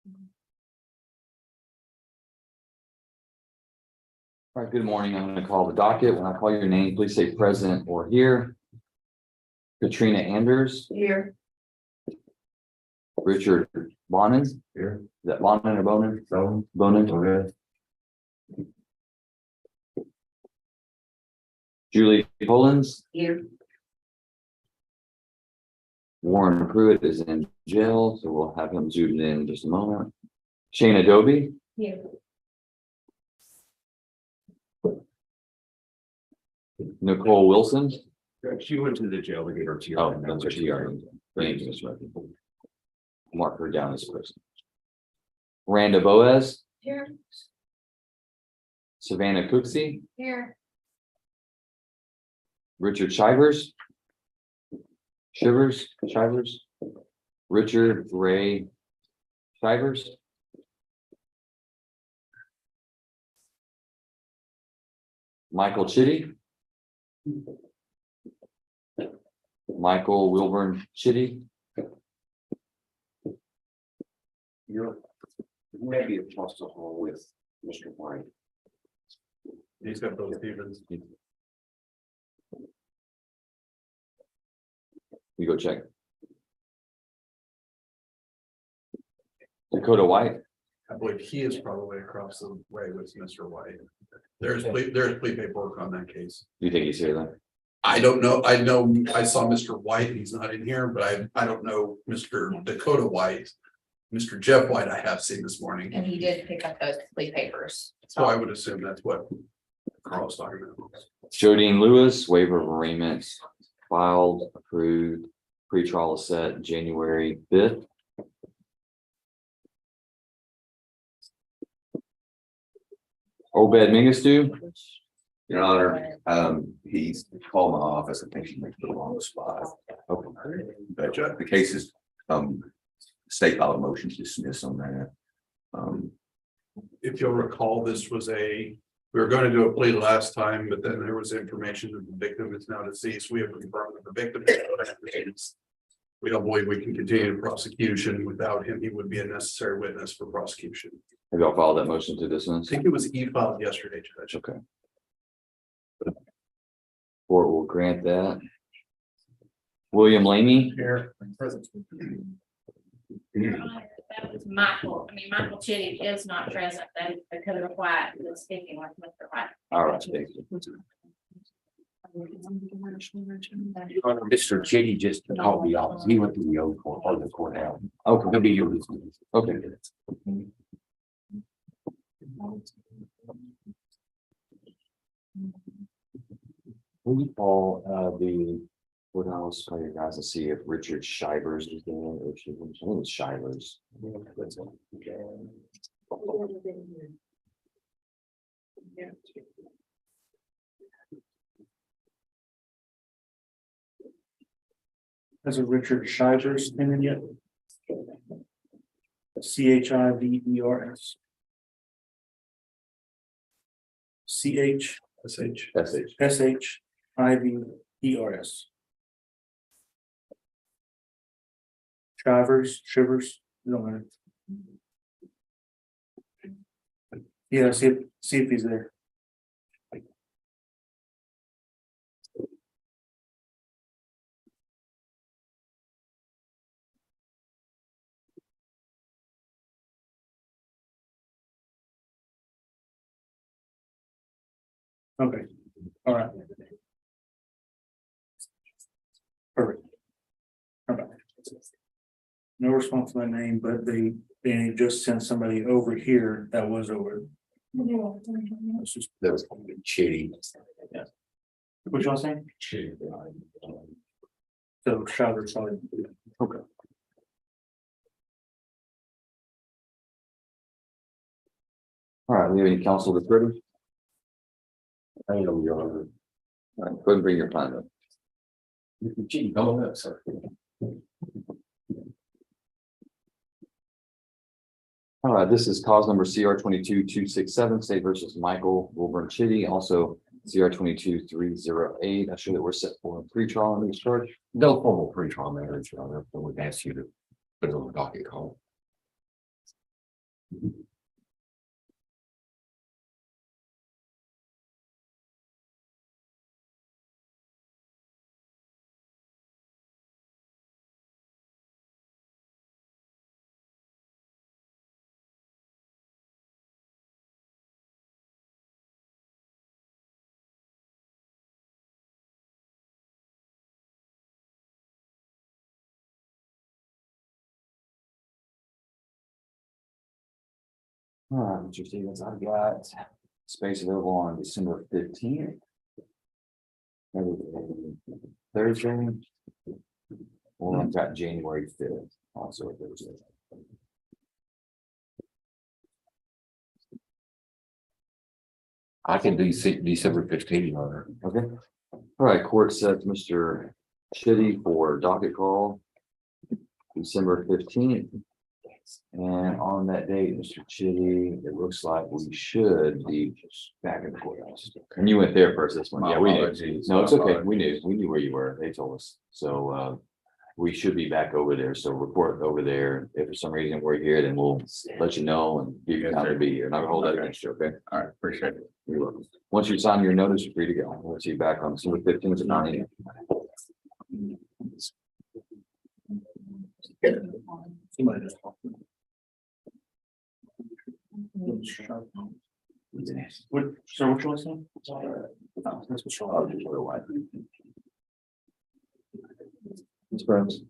All right, good morning. I'm going to call the docket. When I call your name, please say present or here. Katrina Anders. Here. Richard Bonin. Here. Is that Bonin or Bonin? So, Bonin. okay. Julie Polens. Here. Warren Pruitt is in jail, so we'll have him zoomed in just a moment. Shane Adobe. Here. Nicole Wilson. She went to the jail to get her TR. Oh, that's what she already. Mark her down as person. Randa Boaz. Here. Savannah Cooksey. Here. Richard Shivers. Shivers. Richard Ray Shivers. Michael Chitty. Michael Wilburn Chitty. You're maybe across the hall with Mr. White. He's got those Stevens. You go check. Dakota White. I believe he is probably across the way with Mr. White. There's plea paperwork on that case. Do you think he's here then? I don't know. I know I saw Mr. White. He's not in here, but I don't know Mr. Dakota White. Mr. Jeff White, I have seen this morning. And he did pick up those plea papers. So I would assume that's what Carl's talking about. Jodine Lewis, waiver of arraignment filed, approved, pretrial is set January 5th. Obed Mingastu. Your Honor, he's called my office. I think she makes the wrong spot. Okay. But the case is, state filed a motion to dismiss on that. If you'll recall, we were going to do a plea last time, but then there was information that the victim is now deceased. We have confirmed that the victim is deceased. We don't believe we can continue the prosecution without him. He would be a necessary witness for prosecution. Have y'all filed that motion to I dismiss? think it was e-filed yesterday, Judge. Okay. Court will grant that. William Lamey. Here. Present. That was Michael. Michael Chitty is not present. That is Dakota White who is speaking with Mr. White. All right, thank you. Mr. Chitty just called the office. He went to the old court or the courthouse. Okay, He'll be here. okay. Will you call the courthouse, call your guys to see if Richard Shivers is there, or if she, I think it's Shivers. Has a Richard Shivers been in yet? Chivers. SH. Shivers. Shivers, no matter. Yeah, see if he's there. Okay, all right. Perfect. Okay. No response to my name, but they just sent somebody over here that was over. It's just, That was Chitty. what y'all saying? Chitty. So Shivers, sorry. Okay. All right, we have any counsel that's ready? I know you're on. All right, go ahead and bring your plan up. Mr. Chitty, come on up, sir. All right, this is cause number CR 22-267, State versus Michael Wilburn Chitty, also CR 22-308. I'm sure that we're set for a pre-trial on this charge. No formal pre-trial matters, Your Honor, but we've asked you to put it on the docket call. All right, Mr. Stevens, I've got space available on December 15th. Thursday. Or I've got January 5th, also a Thursday. I can do December 15th, Your Honor. Okay. All right, court sets Mr. Chitty for docket call. December 15th. And on that date, Mr. Chitty, it looks like we should be back in the courthouse. And you went there first this one. Yeah, we knew. No, it's okay. We knew where you were. They told us. So we should be back over there. So report over there. If for some reason we're here, then we'll let you know and give you time to be here. Not gonna hold that against you, okay? All right, appreciate it. You're welcome. Once you sign your notice, you're free to go. We'll see you back on December 15th at 9 a.m. Somebody just talked. What, sir, what you want to say? That's what's wrong. Ms. Burns.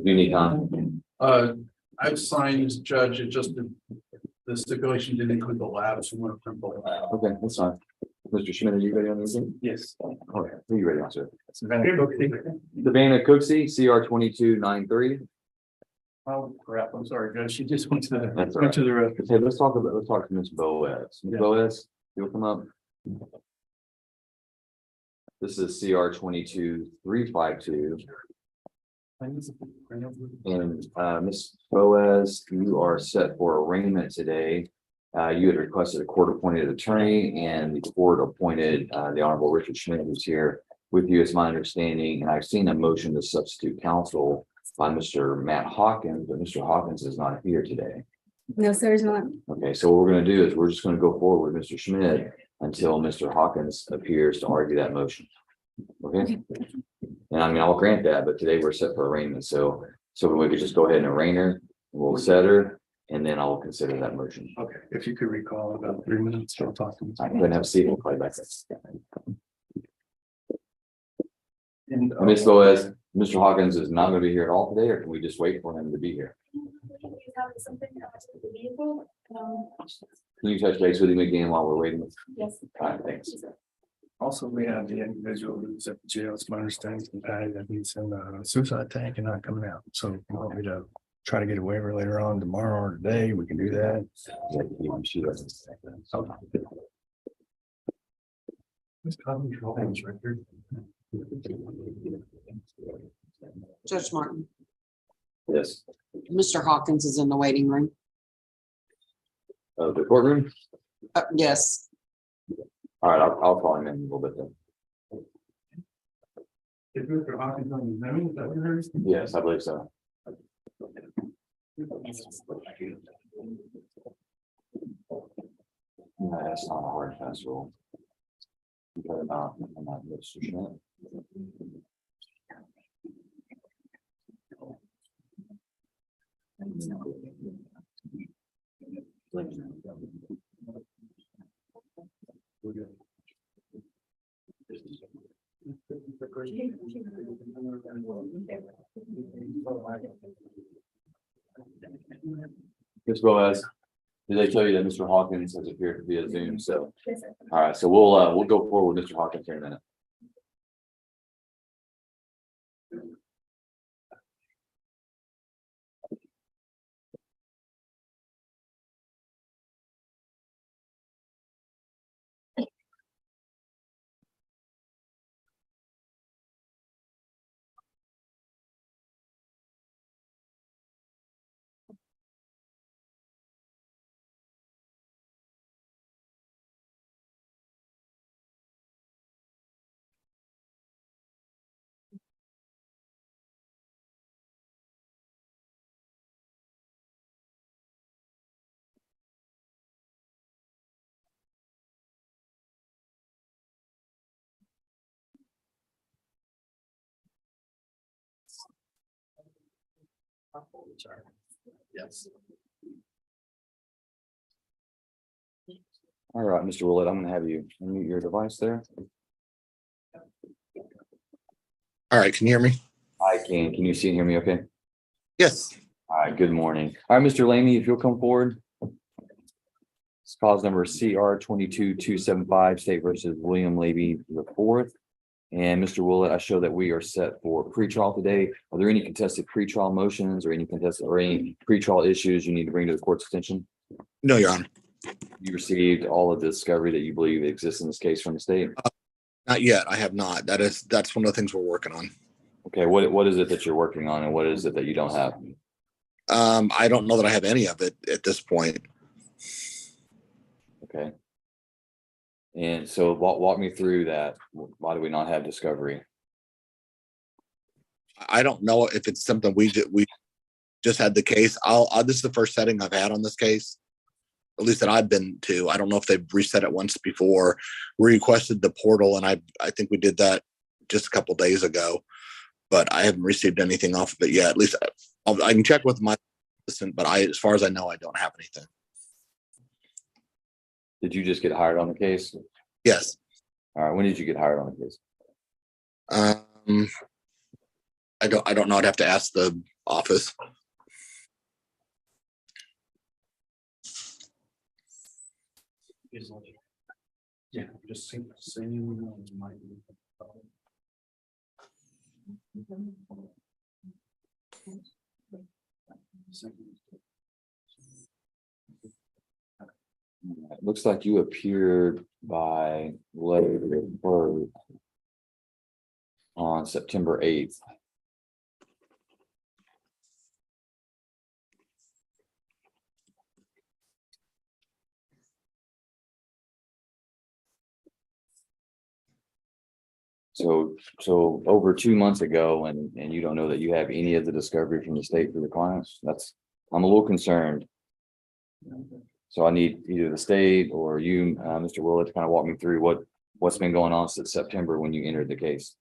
You need time. I've signed, Judge, it just, the stipulation didn't include the lab, so I'm gonna print the lab. Okay, that's fine. Mr. Schmidt, are you ready on anything? Yes. Okay, who are you ready on, sir? Oh, Savannah Cooksey, CR 2293. crap, I'm sorry, Judge, she just went to the, That's all went to the. Hey, let's talk to Ms. Boaz. Ms. Yeah. Boaz, you'll come up. This is CR 22352. And Ms. Boaz, you are set for arraignment today. You had requested a court-appointed attorney and the court appointed the Honorable Richard Schmidt, who's here with you, is my understanding. And I've seen a motion to substitute counsel by Mr. Matt Hawkins, but Mr. Hawkins is not here today. No, sir, it's not. Okay, so what we're gonna do is we're just gonna go forward with Mr. Schmidt until Mr. Hawkins appears to argue that motion. Okay? And I mean, I'll grant that, but today we're set for arraignment, so we could just go ahead and arraign her, we'll set her, and then I'll consider that motion. Okay, if you could recall about 3 minutes, I'll talk to you. I couldn't have Stephen play back. And Ms. Boaz, Mr. Hawkins is not gonna be here at all today, or can we just wait for him to be here? Can you touch base with him again while we're waiting? Yes. All right, thanks. also, we have the individual who's at the jail, it's my understanding, from Patty, that he's in a suicide tank and not coming out, so if you want me to try to get a waiver later on tomorrow or today, we can do that. She doesn't. Judge Martin, Yes, Mr. Hawkins is in the waiting room. the courtroom. Yes, All right, I'll call him in a little bit then. Is Mr. Hawkins on the Zoom? Is that what you heard? Yes, I believe so. No, that's not a hard and fast rule. Okay, I'm not Mr. Schmidt. Ms. Boaz, did they tell you that Mr. Hawkins has appeared via Zoom? So, all right, so we'll go forward with Mr. Hawkins here in a minute. Yes. All right, Mr. Willett, I'm gonna have you unmute your device there. All right, can you hear me? I can. Can you see and hear me okay? Yes. All right, good morning. All right, Mr. Lamy, if you'll come forward. It's cause number CR 22275, State versus William Levy IV. And Mr. Willett, I show that we are set for pretrial today. Are there any contested pretrial motions or any pretrial issues you need to bring to the court's attention? No, Your Honor. You received all of the discovery that you believe exists in this case from the state? Not yet. I have not. That's one of the things we're working on. Okay, what is it that you're working on and what is it that you don't have? I don't know that I have any of it at this point. Okay. And so walk me through that. Why do we not have discovery? I don't know if it's something we just had the case. This is the first setting I've had on this case, at least that I've been to. I don't know if they've reset it once before. We requested the portal, and I think we did that just a couple days ago, but I haven't received anything off of it yet. At least I can check with my assistant, but as far as I know, I don't have anything. Did you just get hired on the case? Yes. All right. When did you get hired on the case? I don't know. I'd have to ask the office. Yeah, just same. It looks like you appeared by letter of birth on September 8th. So over 2 months ago, and you don't know that you have any of the discovery from the state for the clients. I'm a little concerned. So I need either the state or you, Mr. Willett, to kind of walk me through what's been going on since September when you entered the case.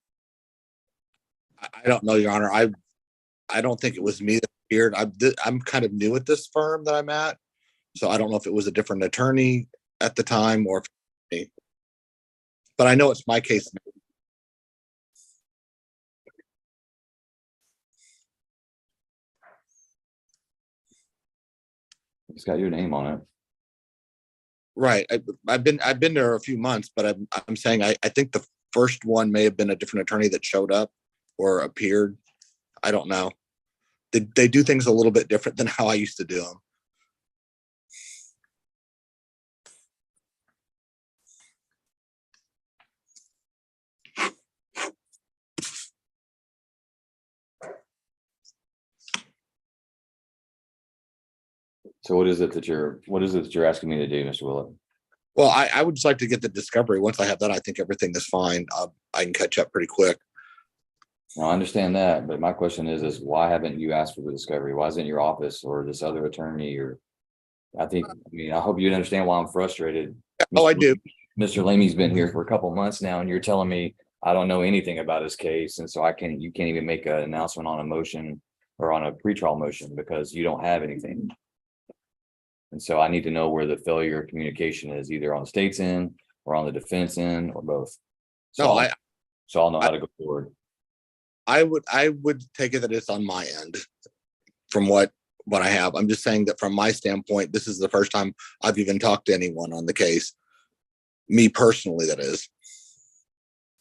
I don't know, Your Honor. I don't think it was me that appeared. I'm kind of new at this firm that I'm at, so I don't know if it was a different attorney at the time or me. But I know it's my case. It's got your name on it. Right. I've been there a few months, but I'm saying I think the first one may have been a different attorney that showed up or appeared. I don't know. They do things a little bit different than how I used to do them. So what is it that you're asking me to do, Mr. Willett? Well, I would just like to get the discovery. Once I have that, I think everything is fine. I can catch up pretty quick. Now, I understand that, but my question is why haven't you asked for the discovery? Why isn't your office or this other attorney or I hope you understand why I'm frustrated. Oh, I do. Mr. Lamey's been here for a couple months now, and you're telling me I don't know anything about his case, and so you can't even make an announcement on a motion or on a pretrial motion because you don't have anything. And so I need to know where the failure of communication is, either on the state's end or on the defense end or both. No, So I'll know how to go forward. I would take it that it's on my end from what I have. I'm just saying that from my standpoint, this is the first time I've even talked to anyone on the case. Me personally, that is.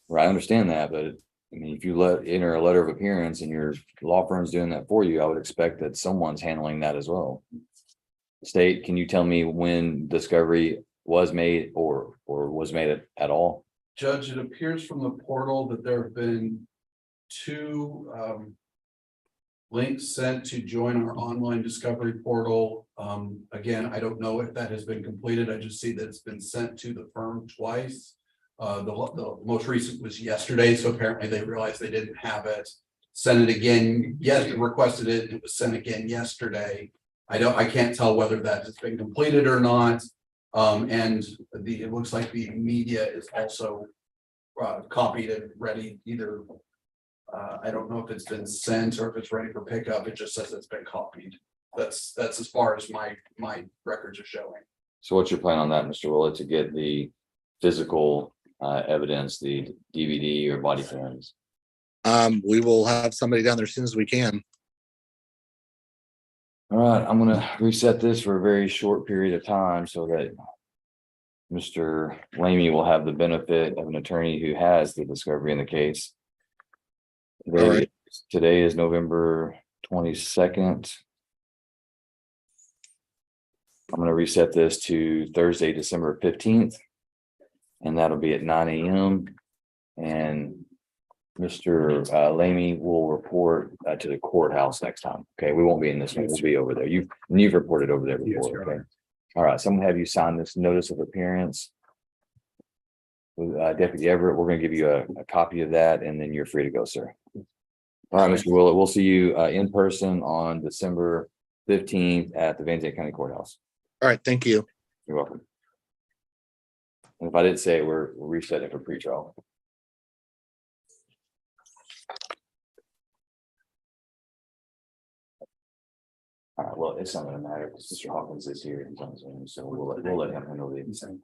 Right, I understand that, but I mean, if you enter a letter of appearance and your law firm's doing that for you, I would expect that someone's handling that as well. State, can you tell me when discovery was made or was made at all? Judge, it appears from the portal that there have been two links sent to join our online discovery portal. Again, I don't know if that has been completed. I just see that it's been sent to the firm twice. The most recent was yesterday, so apparently they realized they didn't have it. Sent it again, yes, requested it, it was sent again yesterday. I can't tell whether that has been completed or not. And it looks like the media is also copied and ready either. I don't know if it's been sent or if it's ready for pickup. It just says it's been copied. That's as far as my records are showing. So what's your plan on that, Mr. Willett, to get the physical evidence, the DVD or body cams? We will have somebody down there as soon as we can. All right, I'm gonna reset this for a very short period of time so that Mr. Lamey will have the benefit of an attorney who has the discovery in the case. All right. Today is November 22nd. I'm gonna reset this to Thursday, December 15th. And that'll be at 9 a.m. And Mr. Lamey will report to the courthouse next time. Okay, we won't be in this one, we'll be over there. You've reported over there Yes, before, Your okay? Honor. All right, so I'm gonna have you sign this notice of appearance. With Deputy Everett, we're gonna give you a copy of that and then you're free to go, sir. All right, Mr. Willett, we'll see you in person on December 15th at the Van Zandt County Courthouse. All right, thank you. You're welcome. And if I didn't say it, we're resetting for pretrial. All right, well, it's not gonna matter because Mr. Hawkins is here, he's on Zoom, so we'll let him handle the.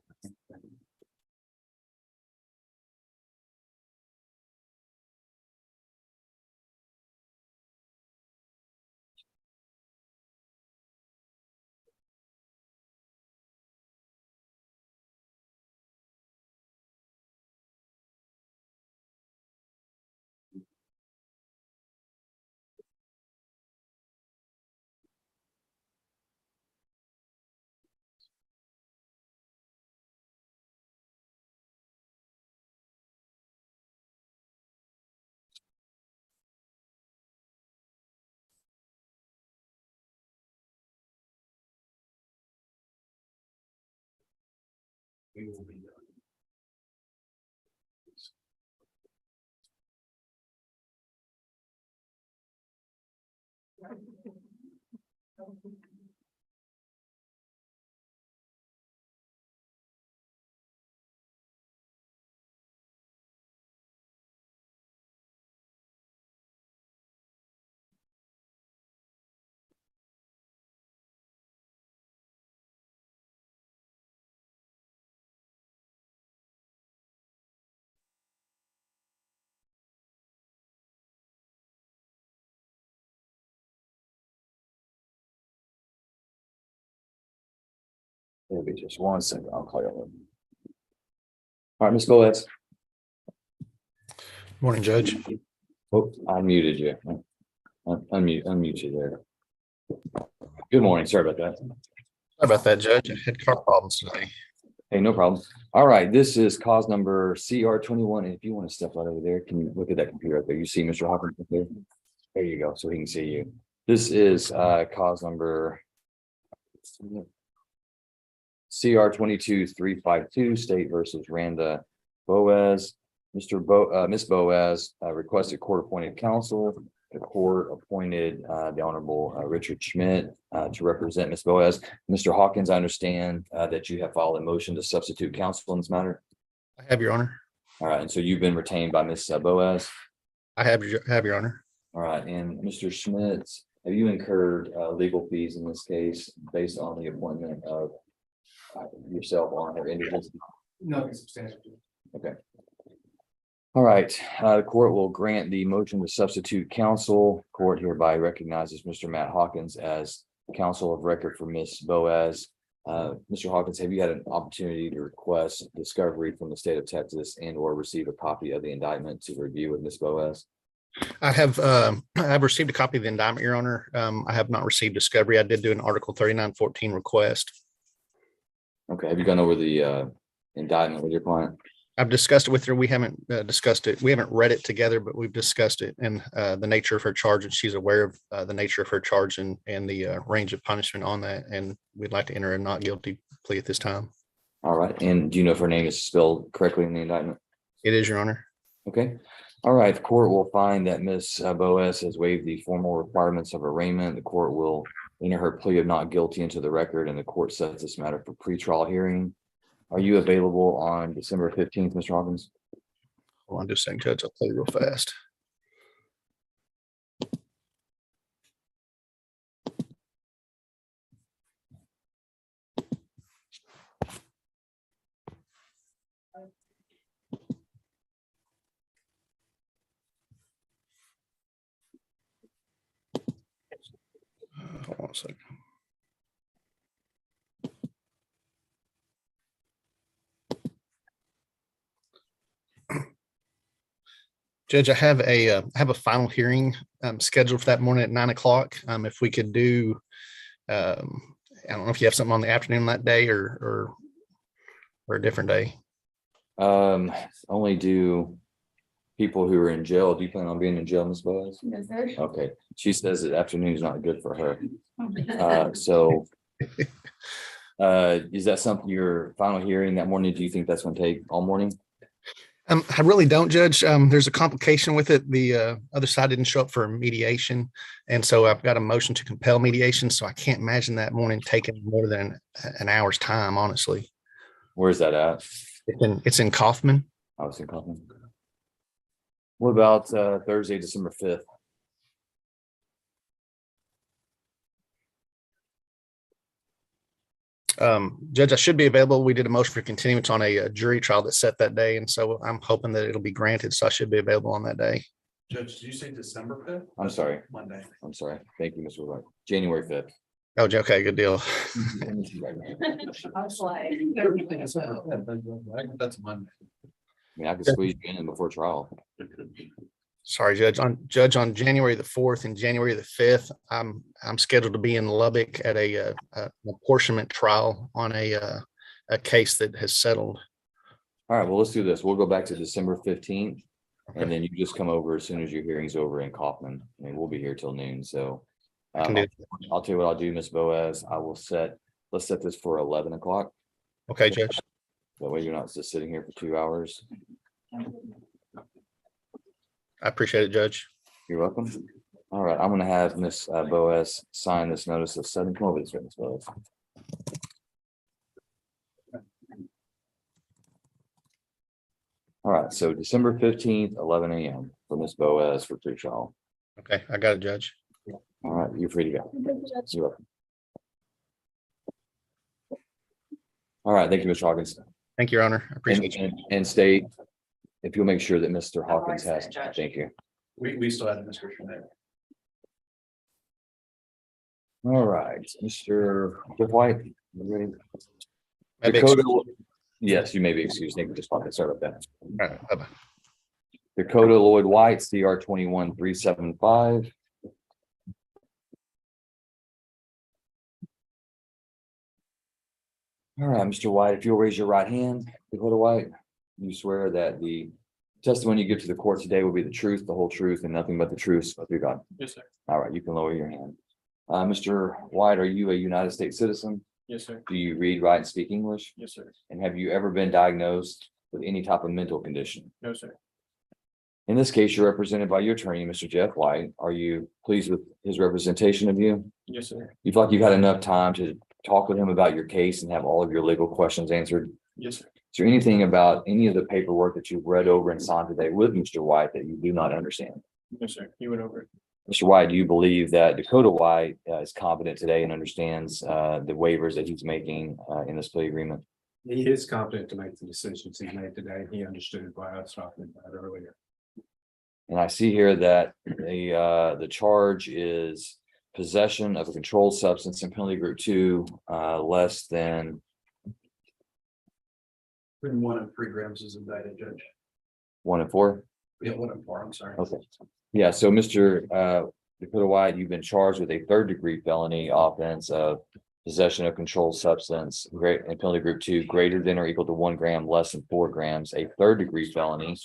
We will be done. It'll be just 1 second, I'll call you. All right, Ms. Boaz. Morning, Judge. Oh, I muted you. Unmute you there. Good morning, sorry about that. Sorry about that, Judge. I had car problems today. Hey, no problem. All right, this is cause number CR21. And if you want to step right over there, can you look at that computer right there? You see Mr. Hawkins up there? There you go, so he can see you. This is cause number CR22-352, State versus Randa Boaz. Miss Boaz requested court-appointed counsel the court appointed the Honorable Richard Schmidt to represent Ms. Boaz. Mr. Hawkins, I understand that you have filed a motion to substitute counsel in this matter. I have your honor. All right, and so you've been retained by Ms. Boaz. I have your honor. All right, and Mr. Schmidt, have you incurred legal fees in this case based on the appointment of yourself on her individual? Nothing substantial. Okay. All right, the court will grant the motion to substitute counsel. Court hereby recognizes Mr. Matt Hawkins as counsel of record for Ms. Boaz. Mr. Hawkins, have you had an opportunity to request discovery from the state of Texas and or receive a copy of the indictment to review with Ms. Boaz? I've received a copy of the indictment, your honor. I have not received discovery. I did do an Article 3914 request. Okay, have you gone over the indictment with your client? I've discussed it with her. We haven't discussed it. We haven't read it together, but we've discussed it and the nature of her charge, and she's aware of the nature of her charge and the range of punishment on that. And we'd like to enter a not guilty plea at this time. All right, and do you know if her name is spelled correctly in the indictment? It is, your honor. Okay, all right, the court will find that Ms. Boaz has waived the formal requirements of arraignment. The court will enter her plea of not guilty into the record, and the court sets this matter for pretrial hearing. Are you available on December 15th, Mr. Hawkins? Hold on just a second, Judge. I'll play real fast. Hold on a second. Judge, I have a final hearing scheduled for that morning at 9 o'clock. If we could do, I don't know if you have something on the afternoon that day or a different day. Only do people who are in jail. Do you plan on being in jail, Ms. Boaz? Is there? Okay, she says that afternoon is not good for her. So is that something your final hearing that morning? Do you think that's going to take all morning? I really don't, Judge. There's a complication with it. The other side didn't show up for mediation. And so I've got a motion to compel mediation. So I can't imagine that morning taking more than an hour's time, honestly. Where's that at? It's in Kaufman. I was in Kaufman. What about Thursday, December 5th? Judge, I should be available. We did a motion for continuance on a jury trial that set that day. And so I'm hoping that it'll be granted. So I should be available on that day. Judge, did you say December 5th? I'm sorry. Monday. I'm sorry. Thank you, Mr. White. January 5th. Oh, okay, good deal. I was like, That's Monday. I mean, I could squeeze you in before trial. Sorry, Judge. On January the 4th and January the 5th, I'm scheduled to be in Lubbock at an apportionment trial on a case that has settled. All right, well, let's do this. We'll go back to December 15th. And then you just come over as soon as your hearing's over in Kaufman. I mean, we'll be here till noon. So Can do. I'll tell you what I'll do, Ms. Boaz. Let's set this for 11 o'clock. Okay, Judge. That way you're not just sitting here for 2 hours. I appreciate it, Judge. You're welcome. All right, I'm gonna have Ms. Boaz sign this notice of sudden. Come over this way, Ms. Boaz. All right, so December 15th, 11 a.m. for Ms. Boaz for pre-trial. Okay, I got it, Judge. All right, you're free to go. You're welcome. All right, thank you, Mr. Hawkins. Thank you, Your Honor. I appreciate you. And state, if you'll make sure that Mr. Hawkins I'll has, accept, Judge. thank you. We still have the description there. All right, Mr. White, you ready? Maybe Dakota, yes, you may be excused. Thank you. Just sorry about that. All right, bye-bye. Dakota Lloyd White, CR 21375. All right, Mr. White, if you'll raise your right hand, Dakota White, you swear that the testimony you give to the court today will be the truth, the whole truth, and nothing but the truth, so help you God. Yes, sir. All right, you can lower your hand. Mr. White, are you a United States citizen? Yes, sir. Do you read, write, and speak English? Yes, sir. And have you ever been diagnosed with any type of mental condition? No, sir. In this case, you're represented by your attorney, Mr. Jeff White. Are you pleased with his representation of you? Yes, sir. You feel like you've had enough time to talk with him about your case and have all of your legal questions answered? Yes, sir. Is there anything about any of the paperwork that you've read over and signed today with Mr. White that you do not understand? Yes, sir. You went over it. Mr. White, do you believe that Dakota White is competent today and understands the waivers that he's making in this plea agreement? He is competent to make the decisions he made today. He understood why I was talking about earlier. And I see here that the charge is possession of a controlled substance in penalty group 2, less than Between 1 and 3 grams is indicted, Judge. 1 and 4. Yeah, 1 and 4, I'm sorry. Okay. Yeah, so Mr. Dakota White, you've been charged with a 3rd-degree felony offense of possession of controlled substance great in penalty group 2 greater than or equal to 1 gram, less than 4 grams, a 3rd-degree felony,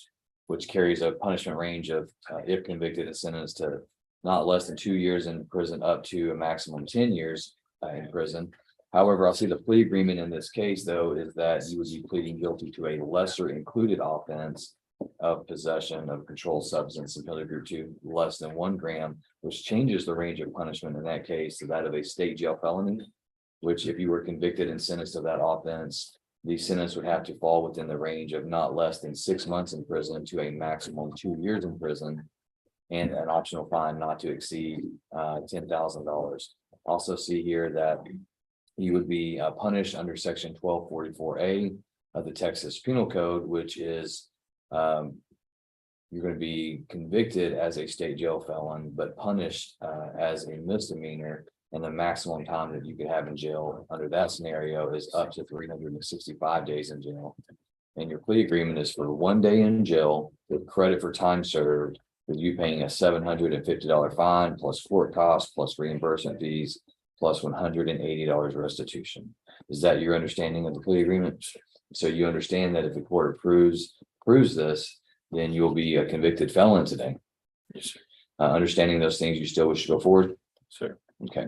which carries a punishment range of, if convicted and sentenced to not less than 2 years in prison up to a maximum 10 years in prison. However, I'll see the plea agreement in this case, though, is that you would be pleading guilty to a lesser included offense of possession of controlled substance in penalty group 2 less than 1 gram, which changes the range of punishment in that case to that of a state jail felony, which if you were convicted and sentenced of that offense, the sentence would have to fall within the range of not less than 6 months in prison to a maximum 2 years in prison, and an optional fine not to exceed $10,000. Also see here that you would be punished under section 1244A of the Texas Penal Code, which is you're going to be convicted as a state jail felon, but punished as a misdemeanor. And the maximum time that you could have in jail under that scenario is up to 365 days in jail. And your plea agreement is for 1 day in jail with credit for time served, with you paying a $750 fine plus court costs plus reimbursement fees plus $180 restitution. Is that your understanding of the plea agreement? So you understand that if the court approves this, then you'll be a convicted felon today. Yes, sir. Understanding those things, you still wish to go forward? Sir. Okay.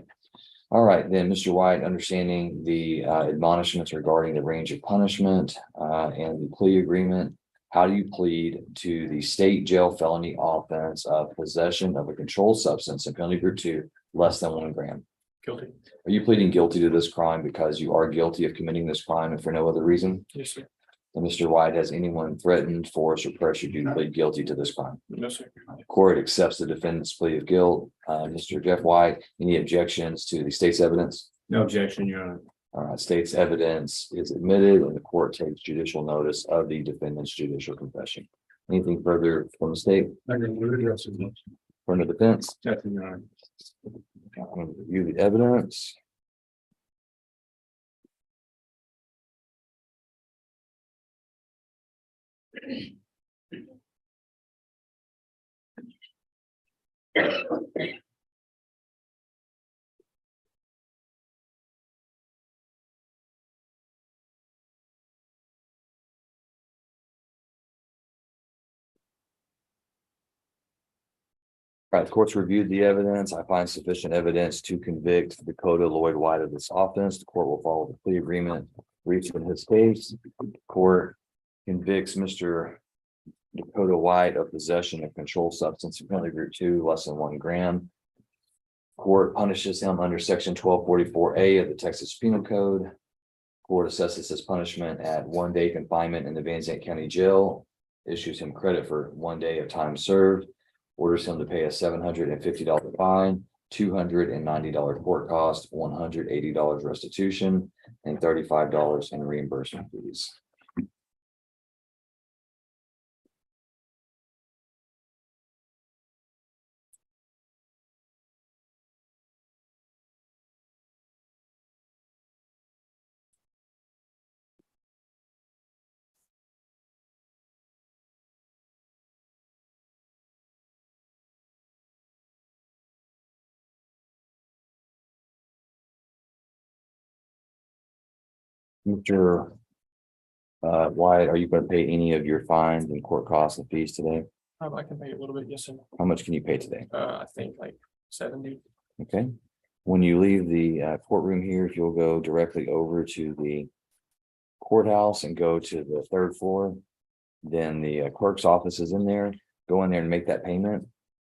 All right, then, Mr. White, understanding the admonishments regarding the range of punishment and the plea agreement, how do you plead to the state jail felony offense of possession of a controlled substance in penalty group 2 less than 1 gram? Guilty. Are you pleading guilty to this crime because you are guilty of committing this crime and for no other reason? Yes, sir. And Mr. White, has anyone threatened, forced, or pressured you to plead guilty to this crime? No, sir. The court accepts the defendant's plea of guilt. Mr. Jeff White, any objections to the state's evidence? No objection, Your Honor. All right, state's evidence is admitted and the court takes judicial notice of the defendant's judicial confession. Anything further from the state? I'm going to address it. From the defense? Nothing, Your Honor. I'm going to review the evidence. All right, the court's reviewed the evidence. I find sufficient evidence to convict Dakota Lloyd White of this offense. The court will follow the plea agreement reached in his case. The court convicts Mr. Dakota White of possession of controlled substance in penalty group 2 less than 1 gram. Court punishes him under section 1244A of the Texas Penal Code. Court assesses his punishment at 1 day confinement in the Van Zandt County Jail, issues him credit for 1 day of time served, orders him to pay a $750 fine, $290 court cost, $180 restitution, and $35 in reimbursement fees. Mr. White, are you going to pay any of your fines and court costs and fees today? I can pay a little bit, yes, sir. How much can you pay today? I think like 70. Okay. When you leave the courtroom here, if you'll go directly over to the courthouse and go to the 3rd floor, then the clerk's office is in there. go in there and make that payment.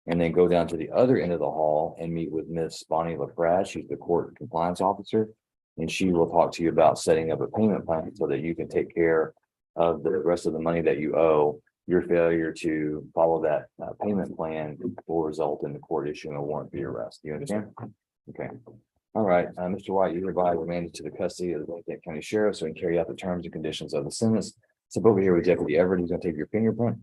And then go down to the other end of the hall and meet with Miss Bonnie LaFrad. She's the court compliance officer. And she will talk to you about setting up a payment plan so that you can take care of the rest of the money that you owe. Your failure to follow that payment plan will result in the court issuing a warrant for your arrest. You understand? Okay. All right, Mr. White, you hereby remanded to the custody of the Docket County Sheriff so he can carry out the terms and conditions of the sentence. Step over here with Deputy Everett. He's gonna take your fingerprint.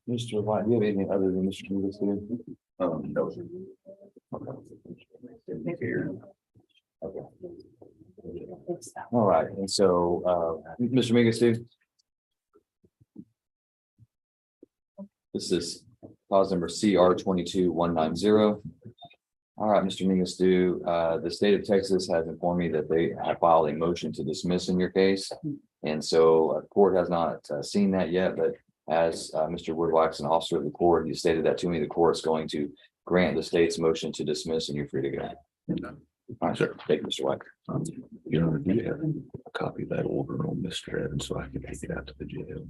Mr. White, do you have anything other than Mr. Lewis here? No. Here. Okay. All right, and so, Mr. Mingus, this is clause number CR 22190. All right, Mr. Mingus, the state of Texas has informed me that they have filed a motion to dismiss in your case. And so court has not seen that yet, but as Mr. Woodwax, an officer of the court, you stated that to me, the court's going to grant the state's motion to dismiss and you're free to go. All right, sir. Thank you, Mr. White. You know, do you have a copy of that order on Mr. Evans so I can take it out to the jail?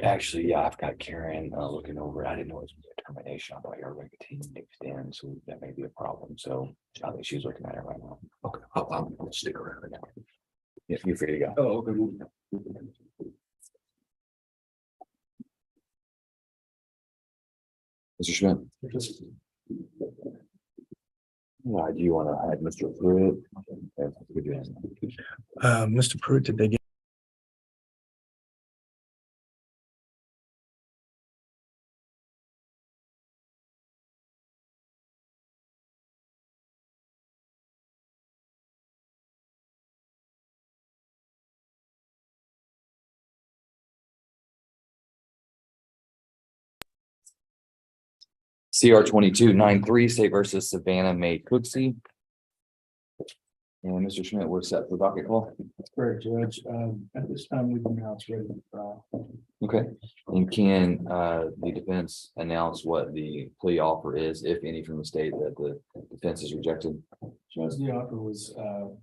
Actually, yeah, I've got Karen looking over it. I didn't know it was a termination. I thought you were going to continue to extend, so that may be a problem. So I think she's looking at it right now. Okay, I'll stick around. Yeah, you're free to go. Oh, okay. Mr. Schmidt. Do you want to add Mr. Pruitt? Mr. Pruitt, did they get? CR 2293, State versus Savannah Mae Cooksey. And Mr. Schmidt, we're set for docket call. That's correct, Judge. At this time, we can now ready for trial. Okay, and can the defense announce what the plea offer is, if any, from the state that the defense is rejected? Judge, the offer was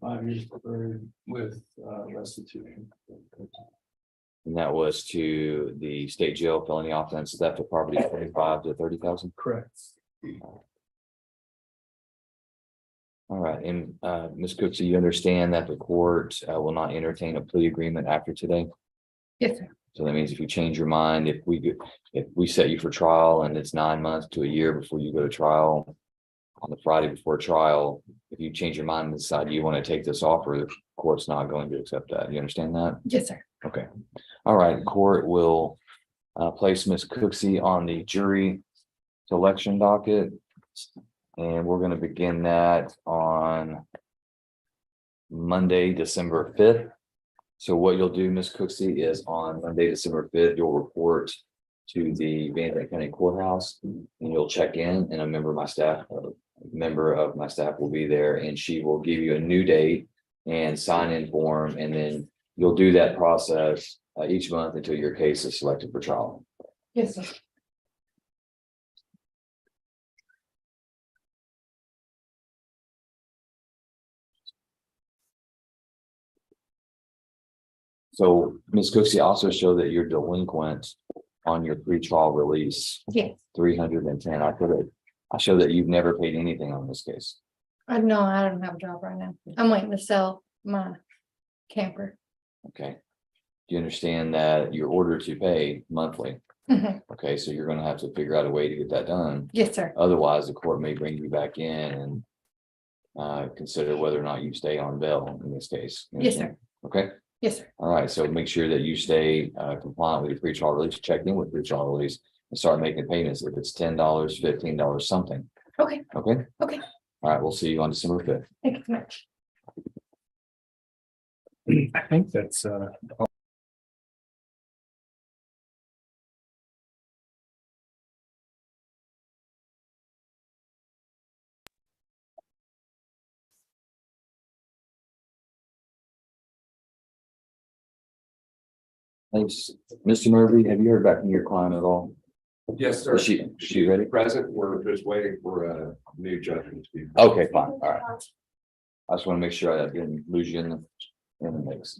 5 years deferred with restitution. And that was to the state jail felony offense, theft of property, 25 to 30,000. Correct. All right, and Ms. Cooksey, you understand that the court will not entertain a plea agreement after today? Yes, sir. So that means if you change your mind, if we set you for trial and it's 9 months to a year before you go to trial, on the Friday before trial, if you change your mind and decide you want to take this offer, the court's not going to accept that. You understand that? Yes, sir. Okay. All right, court will place Ms. Cooksey on the jury selection docket. And we're going to begin that on Monday, December 5th. So what you'll do, Ms. Cooksey, is on Monday, December 5th, you'll report to the Van Dyke County Courthouse and you'll check in, and a member of my staff will be there, and she will give you a new date and sign in form, and then you'll do that process each month until your case is selected for trial. Yes, sir. So Ms. Cooksey, also show that you're delinquent on your pretrial release, Yes. 310. I show that you've never paid anything on this case. No, I don't have a job right now. I'm waiting to sell my camper. Okay. Do you understand that you're ordered to pay monthly? Mhm. Okay, so you're gonna have to figure out a way to get that done. Yes, sir. Otherwise, the court may bring you back in and consider whether or not you stay on bail in this case. You Yes, understand? Okay, Yes, sir. all right, so make sure that you stay compliant with your pretrial release, check in with pretrial release and start making payments if it's $10, $15, something. Okay. Okay? Okay. All right, we'll see you on December 5th. Thank you so much. I think that's Thanks. Mr. Murphy, have you heard back from your client at all? Yes, sir. Is she ready? Present, we're just waiting for a new judgment to be. Okay, fine, all right. I just want to make sure I didn't lose you in the mix.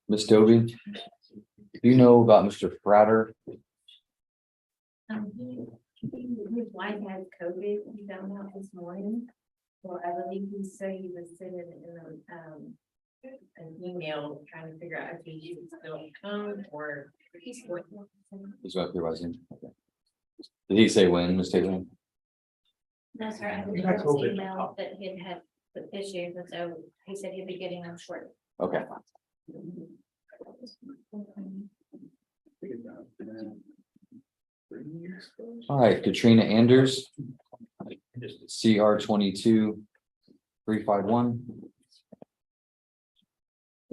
Ms. Dovey, do you know about Mr. Fratter? His wife has COVID, he found out this morning. Well, I believe he said he was sending in an email trying to figure out if he should still come or. He's going through by Zoom. Okay. Did he say when, Ms. Taylor? No, sir, I believe it was email that he had the issues, and so he said he'd be getting them shortly. Okay. All right, Katrina Anders. CR 22-351.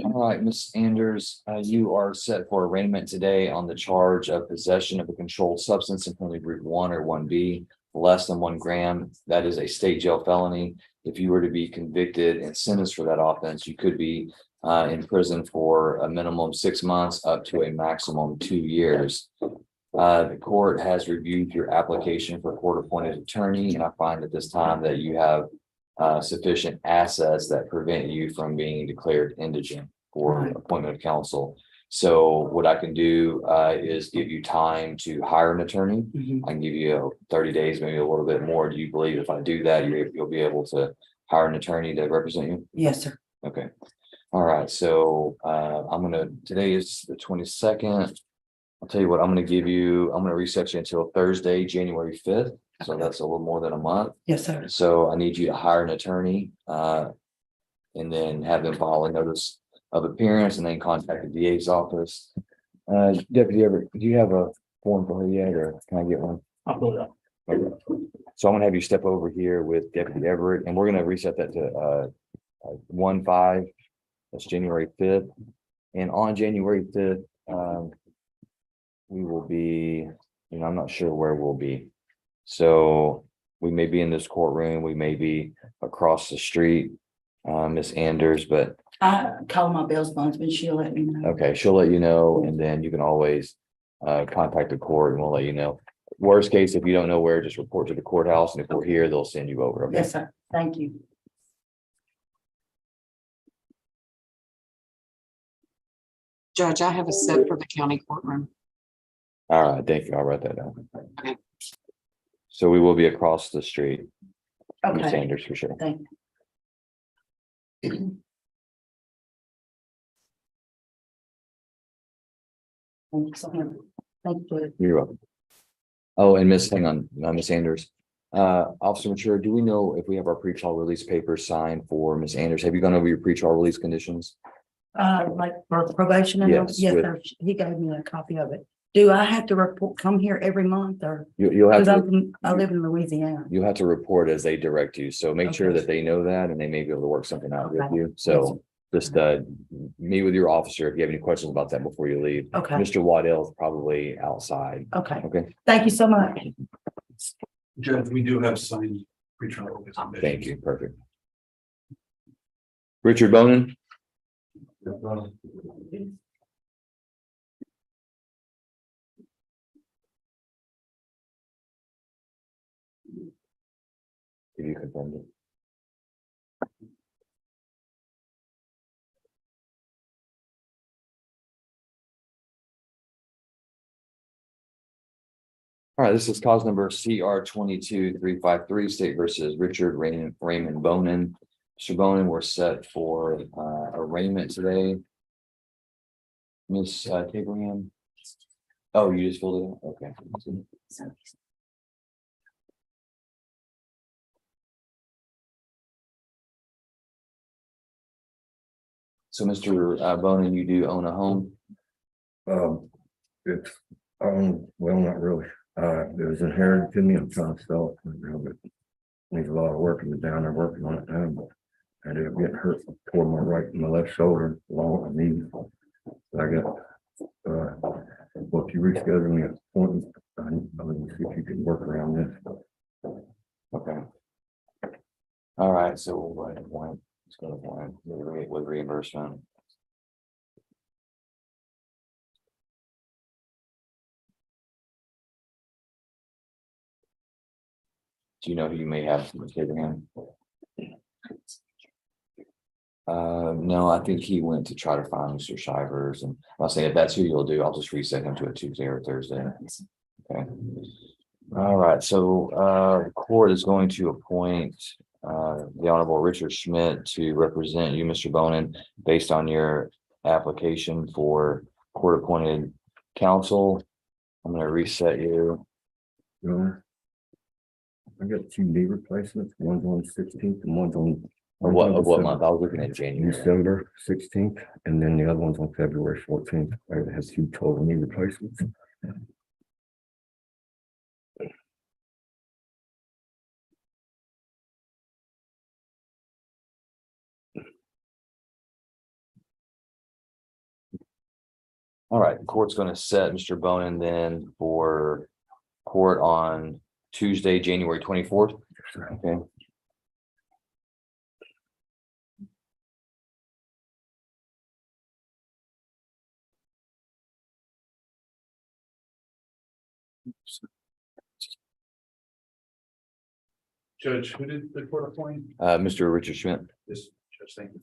All right, Ms. Anders, you are set for arraignment today on the charge of possession of a controlled substance in penalty group 1 or 1B, less than 1 gram. That is a state jail felony. If you were to be convicted and sentenced for that offense, you could be in prison for a minimum 6 months up to a maximum 2 years. The court has reviewed your application for court-appointed attorney, and I find at this time that you have sufficient assets that prevent you from being declared indigent for appointment of counsel. So what I can do is give you time to hire an attorney. I can give you 30 days, maybe a little bit more. Do you believe if I do that, you'll be able to hire an attorney to represent you? Yes, sir. Okay. All right. So today is the 22nd. I'll tell you what, I'm going to reset you until Thursday, January 5th. So that's a little more than a month. Yes, sir. So I need you to hire an attorney, and then have them file a notice of appearance and then contact the DA's office. Deputy Everett, do you have a form for her yet, or can I get one? I'll pull it up. Okay. So I'm gonna have you step over here with Deputy Everett, and we're gonna reset that to 1/5. That's January 5th. And on January 5th, we will be, I'm not sure where we'll be. So we may be in this courtroom, we may be across the street, Miss Anders, but I call my Bill's bonds, but she'll let me know. okay, she'll let you know, and then you can always contact the court and we'll let you know. Worst case, if you don't know where, just report to the courthouse, and if we're here, they'll send you over. Okay. Yes, sir. Thank you. Judge, I have a set for the county courtroom. All right, thank you. I'll write that down. Okay. So we will be across the street. Miss Okay, Anders, for sure. thank you. Thank you so much. Thank you. You're welcome. Oh, and hang on, Miss Anders. Officer Mature, do we know if we have our pretrial release papers signed for Miss Anders? Have you gone over your pretrial release conditions? Like for probation and all? Yes, Yes, with- sir. He gave me a copy of it. Do I have to report, come here every month or? You'll have Because to, I live in Louisiana. you'll have to report as they direct you. So make sure Okay. that they know that and they may be able to work something out with Okay. you. So just meet with your officer if you have any questions about that before you leave. Okay, Mr. Waddell is probably outside. okay. Okay, Thank you so much. Judge, we do have signed pretrial release conditions. thank you. Perfect. Richard Bonin. If you confirm it. All right, this is cause number CR 22-353, State versus Richard Raymond Bonin. Mr. Bonin, we're set for arraignment today. Miss Abraham. Oh, you just filled it out? Okay. So, Mr. Bonin, you do own a home? It's Well, not really. It was inherited to me. I'm trying to sell it. But needs a lot of work in the down there working on it now, but I ended up getting hurt, tore my left shoulder along with my knee. So I got, well, if you reschedule me an appointment, I mean, see if you can work around this. Okay. All right, so we'll go ahead and point. Let's go to point with reimbursement. Do you know who you may have from Abraham? No, I think he went to try to find Mr. Shivers, and I'll say if that's who you'll do, I'll just reset him to a Tuesday or Thursday. Okay. All right, so the court is going to appoint the Honorable Richard Schmidt to represent you, Mr. Bonin, based on your application for court-appointed counsel. I'm going to reset you. I got 2 knee replacements. One's on 16th and one's on. Of what month? I was looking at January. December 16th, and then the other one's on February 14th. I have 2 total knee replacements. All right, the court's going to set Mr. Bonin then for court on Tuesday, January 24th. Okay. Judge, who did the court appoint? Mr. Richard Schmidt. This judge, thank you.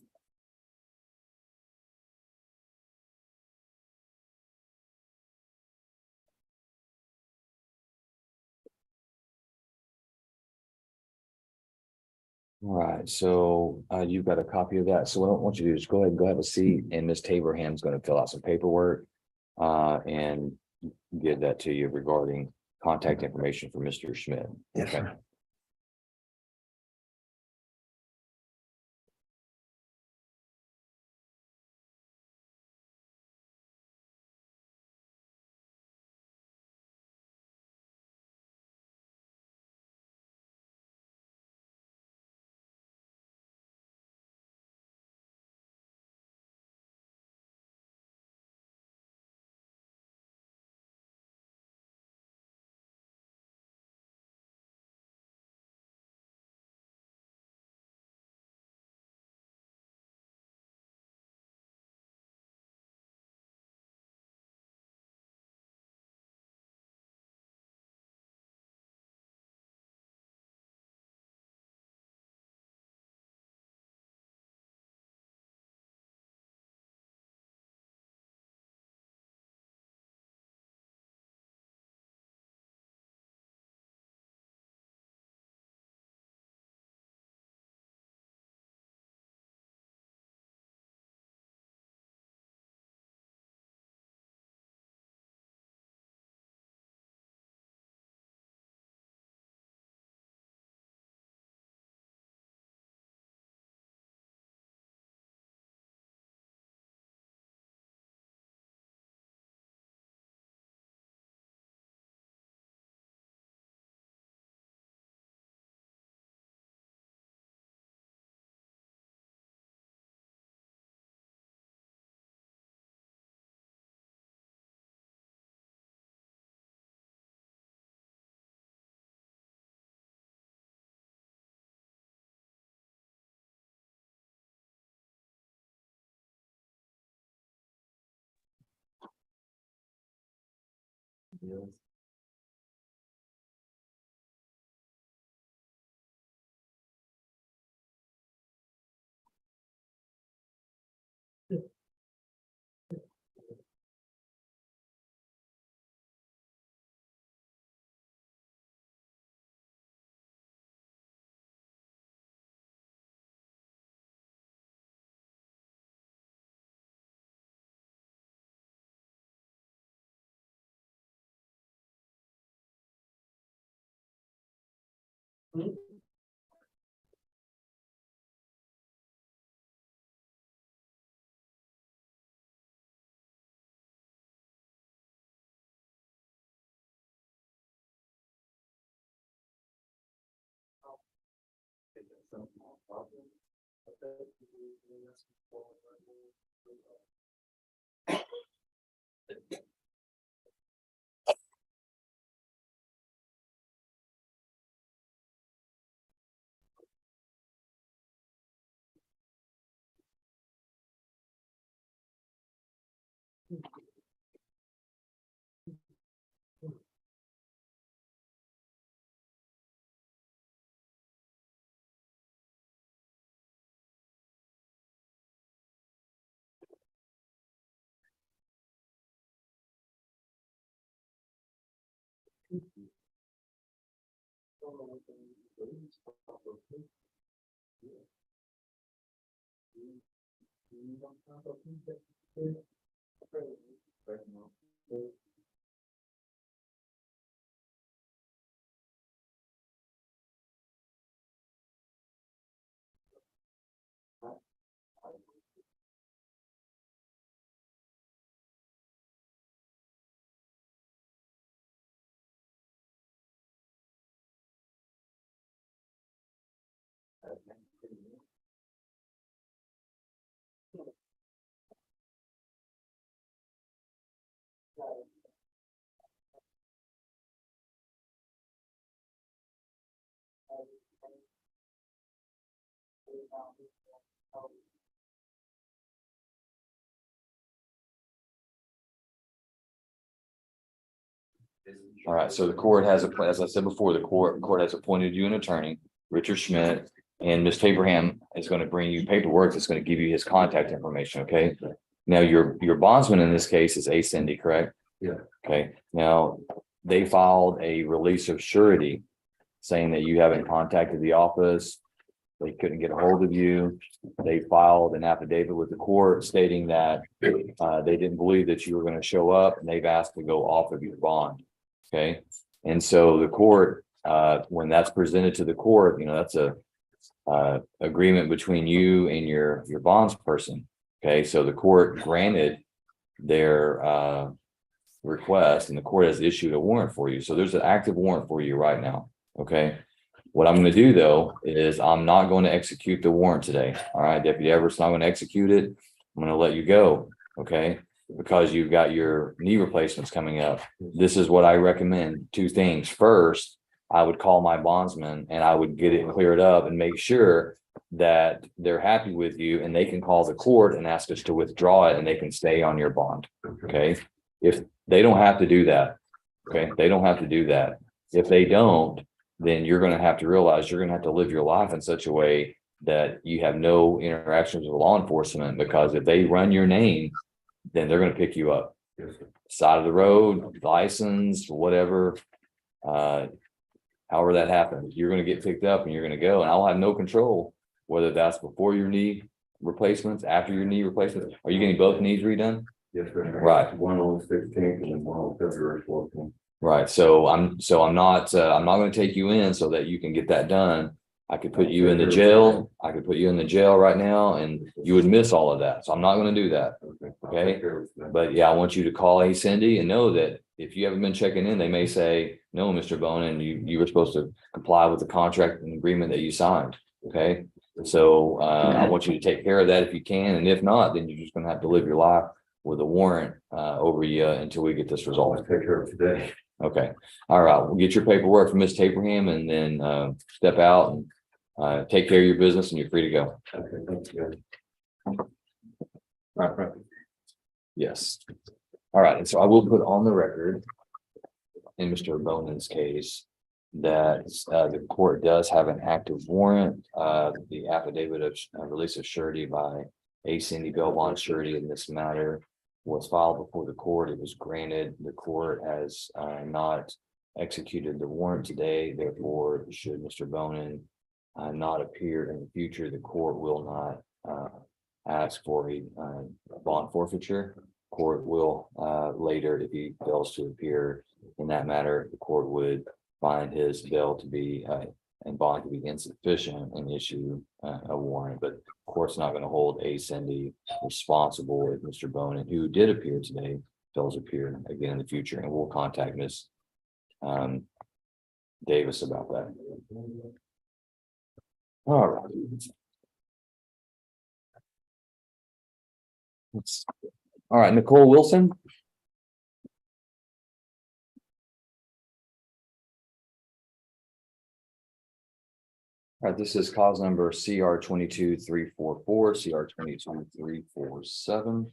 All right, so you've got a copy of that. So what I want you to do is go ahead and go have a seat, and Ms. Taberham's going to fill out some paperwork and give that to you regarding contact information for Mr. Schmidt. Yes, Okay. sir. All right, so the court has, as I said before, the court has appointed you an attorney, Richard Schmidt, and Ms. Abraham is going to bring you paperwork that's going to give you his contact information, okay? Now, your bondsman in this case is A. Cindy, correct? Yeah. Okay, now, they filed a release of surety saying that you haven't contacted the office. They couldn't get a hold of you. They filed an affidavit with the court stating that they didn't believe that you were going to show up, and they've asked to go off of your bond. Okay, and so the court, when that's presented to the court, that's a agreement between you and your bonds person. Okay, so the court granted their request, and the court has issued a warrant for you. So there's an active warrant for you right now. Okay, what I'm going to do though is I'm not going to execute the warrant today. All right, Deputy Everett's not going to execute it. I'm going to let you go. Okay, because you've got your knee replacements coming up. This is what I recommend. Two things. First, I would call my bondsman and I would get it cleared up and make sure that they're happy with you, and they can call the court and ask us to withdraw it, and they can stay on your bond. Okay, if they don't have to do that. Okay, they don't have to do that. If they don't, then you're going to have to realize you're going to have to live your life in such a way that you have no interactions with law enforcement, because if they run your name, then they're going to pick you up. Side of the road, license, whatever, however that happens, you're going to get picked up and you're going to go, and I'll have no control whether that's before your knee replacements, after your knee replacements. Are you getting both knees redone? Yes, sir. Right. One on the 16th and then one on February 14th. Right. So I'm not going to take you in so that you can get that done. I could put you in the jail. I could put you in the jail right now, and you would miss all of that. So I'm not going to do that. Okay. But yeah, I want you to call A. Cindy and know that if you haven't been checking in, they may say, no, Mr. Bonin, you were supposed to comply with the contract and agreement that you signed. Okay. So I want you to take care of that if you can. And if not, then you're just going to have to live your life with a warrant over you until we get this resolved. I'll take care of it today. Okay. All right. We'll get your paperwork from Ms. Abraham, and then step out and take care of your business, and you're free to go. Okay, thank you. Right. Yes. All right. And so I will put on the record in Mr. Bonin's case that the court does have an active warrant. The affidavit of release of surety by A. Cindy Bell Bond surety in this matter was filed before the court. It was granted. The court has not executed the warrant today. Therefore, should Mr. Bonin not appear in the future, the court will not ask for a bond forfeiture. Court will later, if he fails to appear in that matter, the court would find his bail to be and bond to be insufficient and issue a warrant. But the court's not going to hold A. Cindy responsible if Mr. Bonin, who did appear today, fails to appear again in the future, and we'll contact Ms. Davis about that. All right. All right, Nicole Wilson. All right, this is cause number CR 22344, CR 22347.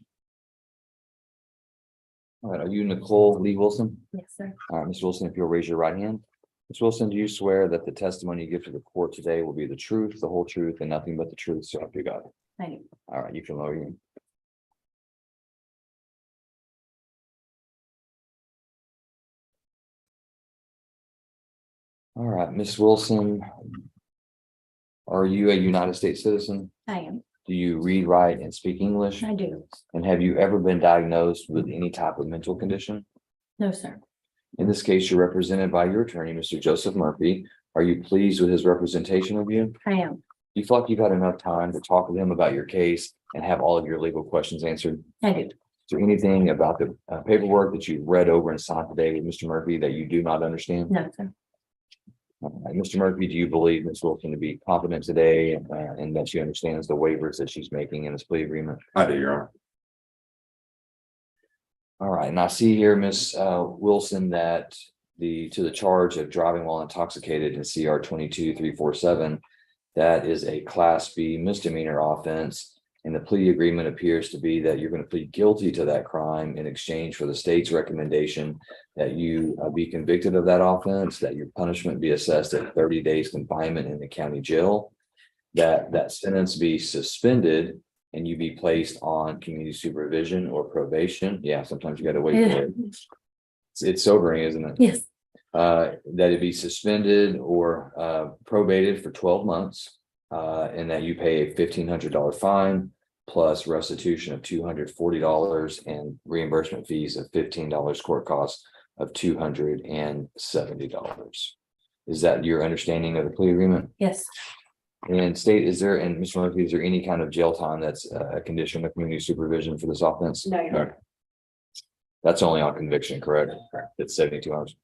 All right, are you Nicole Lee Wilson? Yes, sir. All right, Ms. Wilson, if you'll raise your right hand. Ms. Wilson, do you swear that the testimony you give to the court today will be the truth, the whole truth, and nothing but the truth, so help you God? Thank you. All right, you can lower your. All right, Ms. Wilson. Are you a United States citizen? I am. Do you read, write, and speak English? I do. And have you ever been diagnosed with any type of mental condition? No, sir. In this case, you're represented by your attorney, Mr. Joseph Murphy. Are you pleased with his representation of you? I am. Do you feel like you've had enough time to talk with him about your case and have all of your legal questions answered? I do. Is there anything about the paperwork that you've read over and signed today with Mr. Murphy that you do not understand? No, sir. Mr. Murphy, do you believe Ms. Wilson to be competent today and that she understands the waivers that she's making in this plea agreement? I do, Your Honor. All right, and I see here, Ms. Wilson, that to the charge of driving while intoxicated in CR 22347, that is a Class B misdemeanor offense. And the plea agreement appears to be that you're going to plead guilty to that crime in exchange for the state's recommendation that you be convicted of that offense, that your punishment be assessed at 30 days confinement in the county jail, that sentence be suspended and you be placed on community supervision or probation. Yeah, sometimes you got to wait for it. It's sobering, isn't it? Yes. That it be suspended or probated for 12 months, and that you pay a $1,500 fine plus restitution of $240 and reimbursement fees of $15, court costs of $270. Is that your understanding of the plea agreement? Yes. And state, is there, and Mr. Murphy, is there any kind of jail time that's a condition of community supervision for this offense? No, you're not. That's only on conviction, correct? It's 72 hours.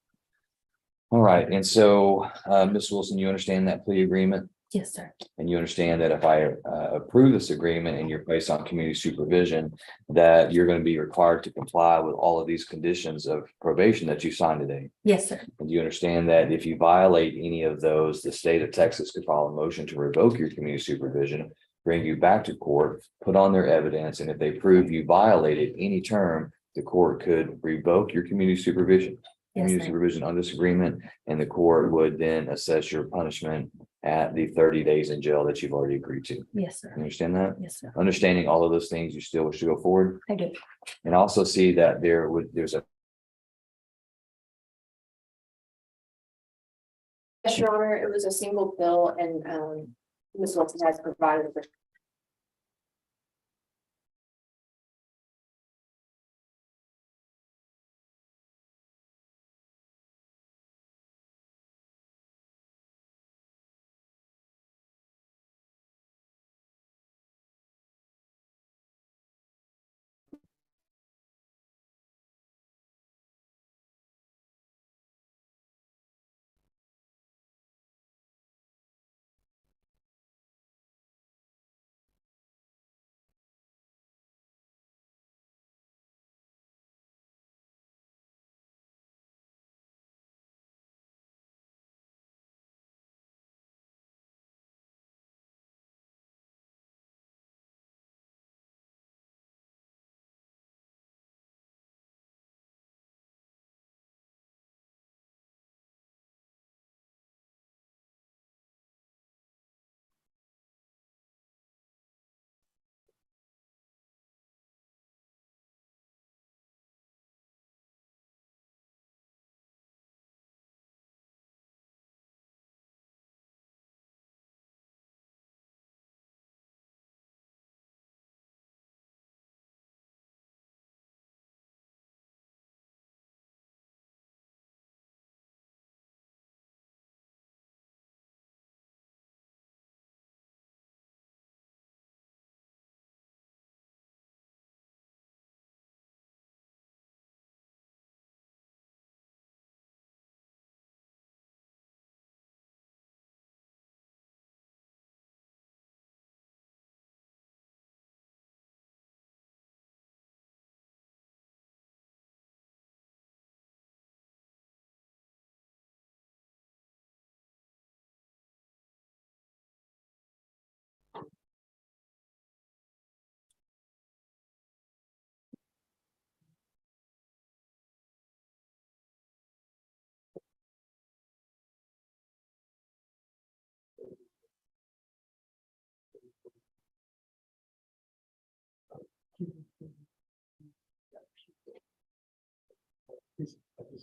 All right, and so, Ms. Wilson, you understand that plea agreement? Yes, sir. And you understand that if I approve this agreement and you're placed on community supervision, that you're going to be required to comply with all of these conditions of probation that you signed today. Yes, sir. And you understand that if you violate any of those, the state of Texas could file a motion to revoke your community supervision, bring you back to court, put on their evidence, and if they prove you violated any term, the court could revoke your community supervision. Yes, Community sir. supervision on this agreement, and the court would then assess your punishment at the 30 days in jail that you've already agreed to. Yes, sir. You understand that? Yes, sir. Understanding all of those things, you still wish to go forward? I do. And also see that there's a. Yes, Your Honor, it was a single bill and Ms. Wilson has provided the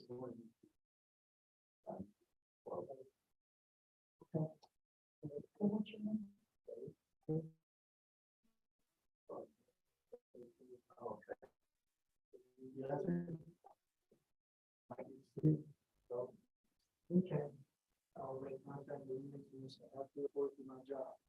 Okay. I'll make contact with you after working my job.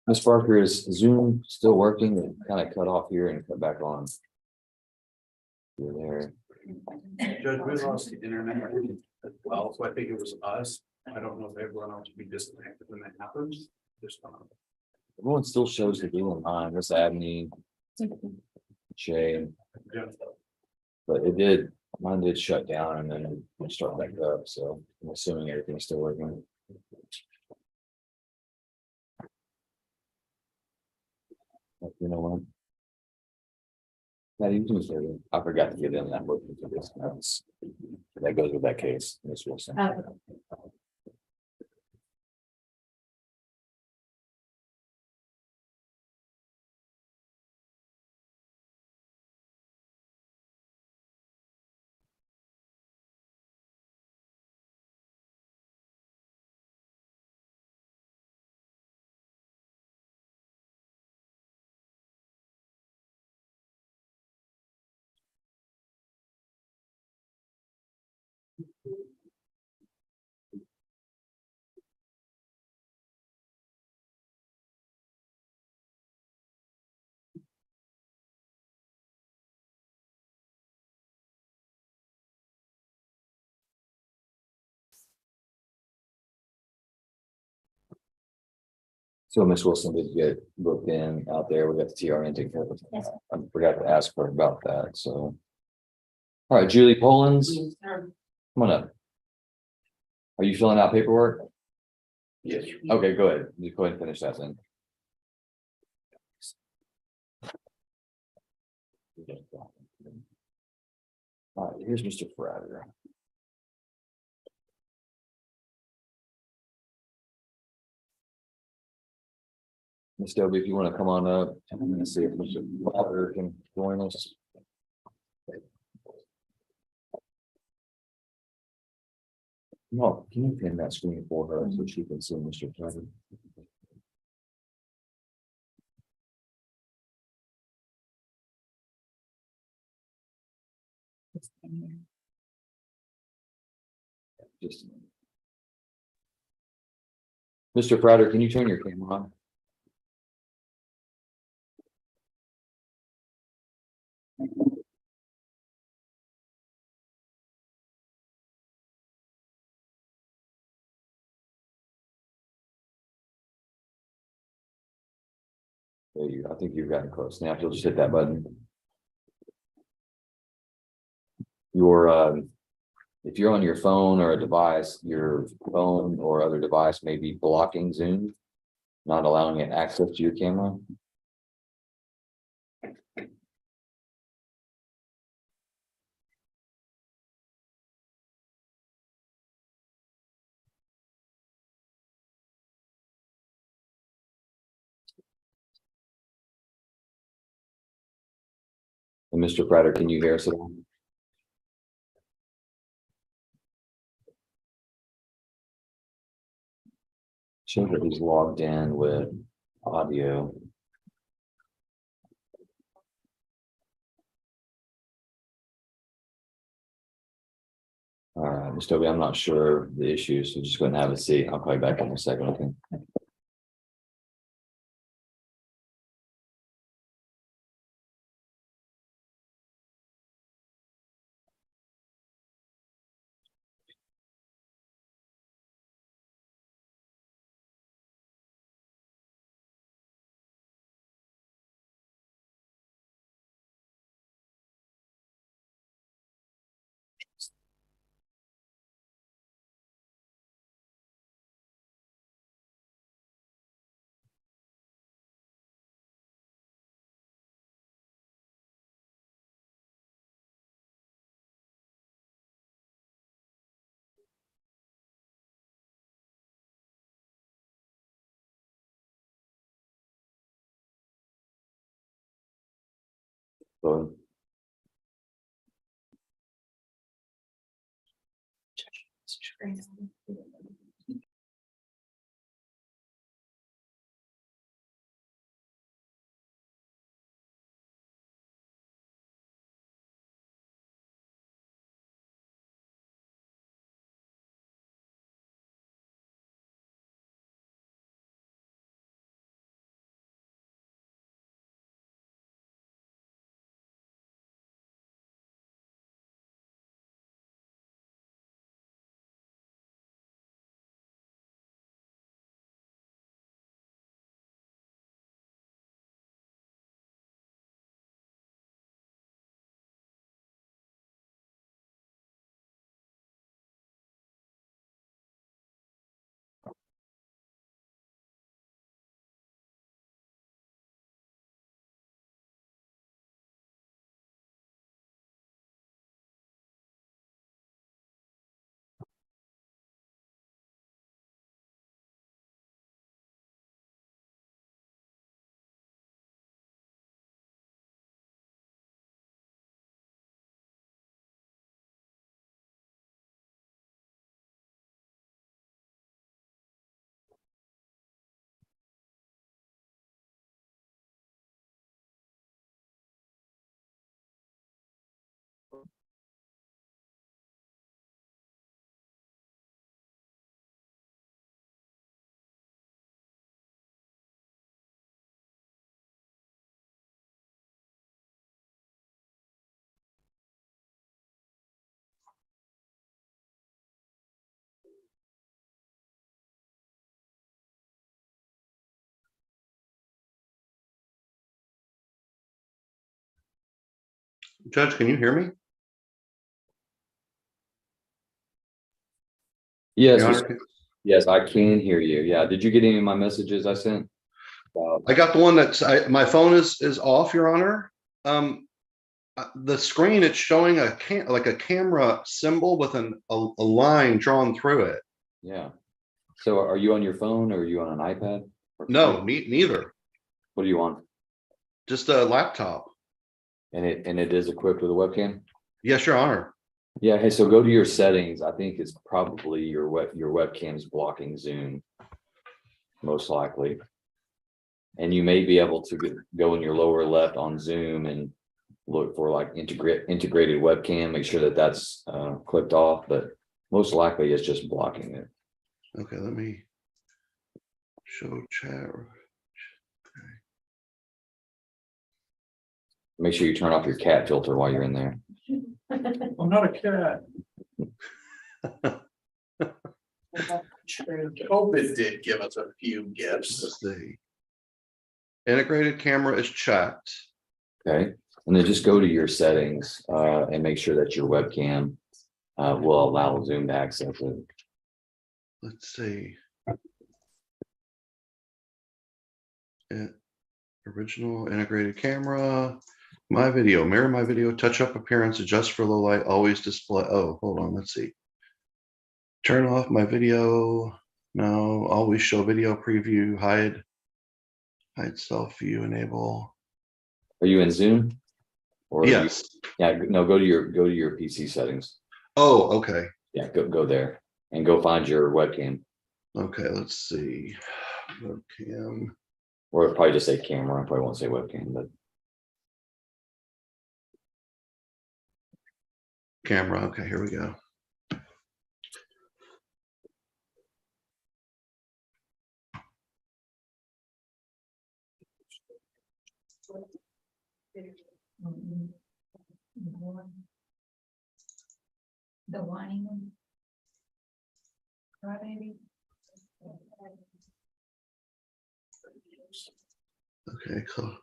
Ms. Parker, is Zoom still working? It kind of cut off here and cut back on. You're there. Judge, we lost the internet as well, so I think it was us. I don't know if everyone else would be disconnected when that happens. Just, Everyone still shows to be online. Miss Abney, Shay, yeah. but mine did shut down and then it start back up. So I'm assuming everything's still working. You know what? Patty, you can say it. I forgot to get in that book into this. That goes with that case, Miss Wilson. So Miss Wilson did get booked in out there. We got the TRN taken care of. I forgot to ask her about that, so. All right, Julie Polans, come on up. Are you filling out paperwork? Yes. Okay, go ahead. You go ahead and finish that then. All right, here's Mr. Fratter. Ms. Dobie, if you want to come on up, I'm gonna see if Mr. Fratter can join us. No, can you pin that screen for her so she can see Mr. Fratter? Just a minute. Mr. Fratter, can you turn your camera on? There you go. I think you've gotten close. Now, if you'll just hit that button. Your, if you're on your phone or a device, your phone or other device may be blocking Zoom, not allowing it access to your camera. And Mr. Prater, can you hear us at all? Shows that he's logged in with audio. All right, Mr. Toby, I'm not sure the issue, so just go ahead and have a seat. I'll call you back in a second, okay? So Judge, can you hear me? Yes, Your Mr. Honor? Yes, I can hear you. Yeah. Did you get any of my messages I sent? I got the one that's, my phone is off, Your Honor. The screen, it's showing like a camera symbol with a line drawn through it. Yeah. So are you on your phone or are you on an iPad? No, neither. What are you on? Just a laptop. And it is equipped with a webcam? Yes, Your Honor. Yeah. Hey, so go to your settings. I think it's probably your webcam's blocking Zoom. Most likely. And you may be able to go in your lower left on Zoom and look for like integrated webcam, make sure that that's clicked off, but most likely it's just blocking it. Okay, let me show chat. Make sure you turn off your cat filter while you're in there. I'm not a cat. COVID did give us a few gifts. Let's see. Integrated camera is checked. Okay. And then just go to your settings and make sure that your webcam will allow Zoom to access it. Let's see. Original integrated camera. My video, mirror my video, touch up appearance, adjust for low light, always display. Oh, hold on, let's see. Turn off my video. No, always show video preview, hide self view, enable. Are you in Zoom? Or yes. Yeah, no, go to your PC settings. Oh, okay. Yeah, go there and go find your webcam. Okay, let's see. Webcam. Or it'll probably just say camera. I probably won't say webcam, but Camera. Okay, here we go. The whining. Crybaby. Okay, cool.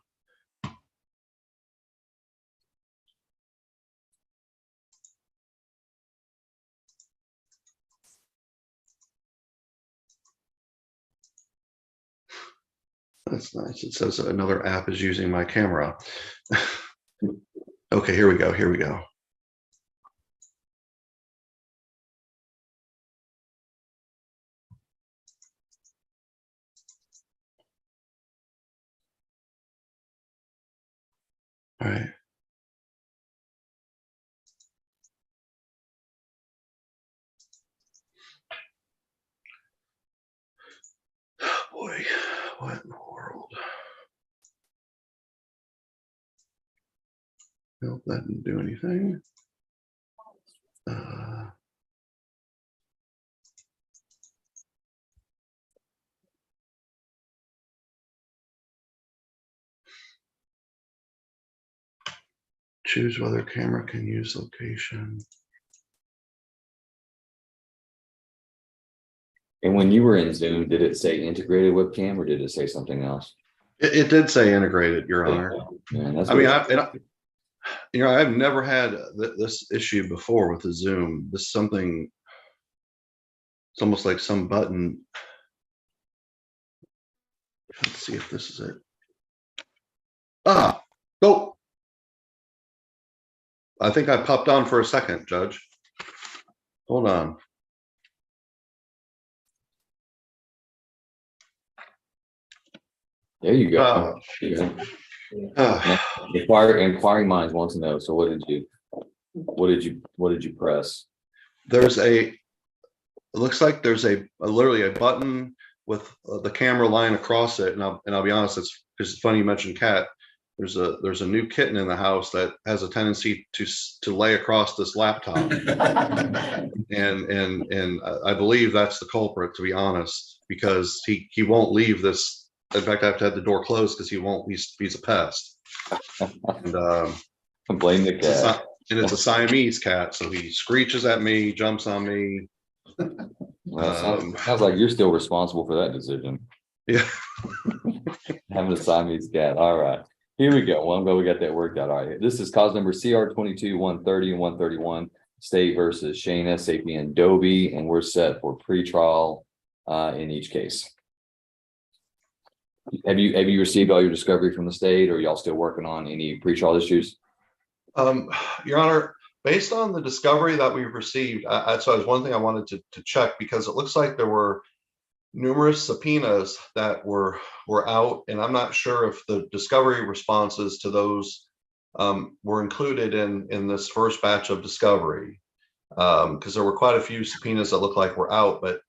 That's nice. It says another app is using my camera. Okay, here we go. Here we go. All right. Oh boy, what in the world? Nope, that didn't do anything. Choose whether camera can use location. and when you were in Zoom, did it say integrated webcam or did it say something else? It did say integrated, Your Honor. Man, that's I mean, weird. I've never had this issue before with the Zoom. This is something. It's almost like some button. Let's see if this is it. Go. I think I popped on for a second, Judge. Hold on. There you go. Inquiring minds want to know. So what did you press? It looks like there's literally a button with the camera line across it. And I'll be honest, it's funny you mentioned cat. There's a new kitten in the house that has a tendency to lay across this laptop. and I believe that's the culprit, to be honest, because he won't leave this. In fact, I have to have the door closed because he's a pest. And blame the cat. And it's a Siamese cat, so he screeches at me, jumps on me. Well, sounds like you're still responsible for that decision. Yeah. Having a Siamese cat. All right. Here we go. Well, I'm glad we got that worked out. All right, this is cause number CR 22-130 and 131, State versus Shayna Sapien Dobie, and we're set for pretrial in each case. Have you received all your discovery from the state, or are y'all still working on any pretrial issues? Your Honor, based on the discovery that we've received, so was one thing I wanted to check, because it looks like there were numerous subpoenas that were out, and I'm not sure if the discovery responses to those were included in this first batch of discovery. Because there were quite a few subpoenas that look like were out, but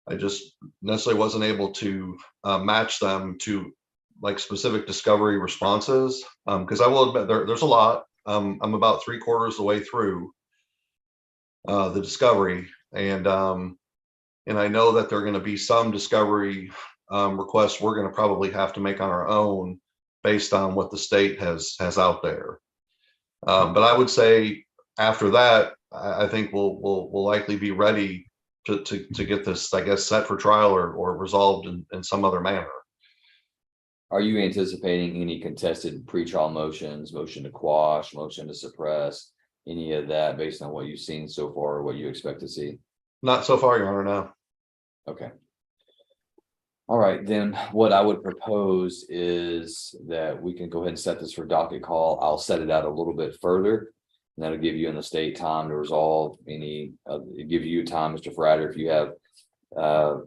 I just necessarily wasn't able to match them to like specific discovery responses. Because I will admit there's a lot. I'm about 3/4 of the way through the discovery, and I know that there are going to be some discovery requests we're going to probably have to make on our own based on what the state has out there. But I would say after that, I think we'll likely be ready to get this, I guess, set for trial or resolved in some other manner. Are you anticipating any contested pretrial motions, motion to quash, motion to suppress, any of that based on what you've seen so far, or what you expect to see? Not so far, Your Honor, no. Okay. All right, then what I would propose is that we can go ahead and set this for docket call. I'll set it out a little bit further. And that'll give you and the state time to resolve any, give you time, Mr. Fratter, if you have,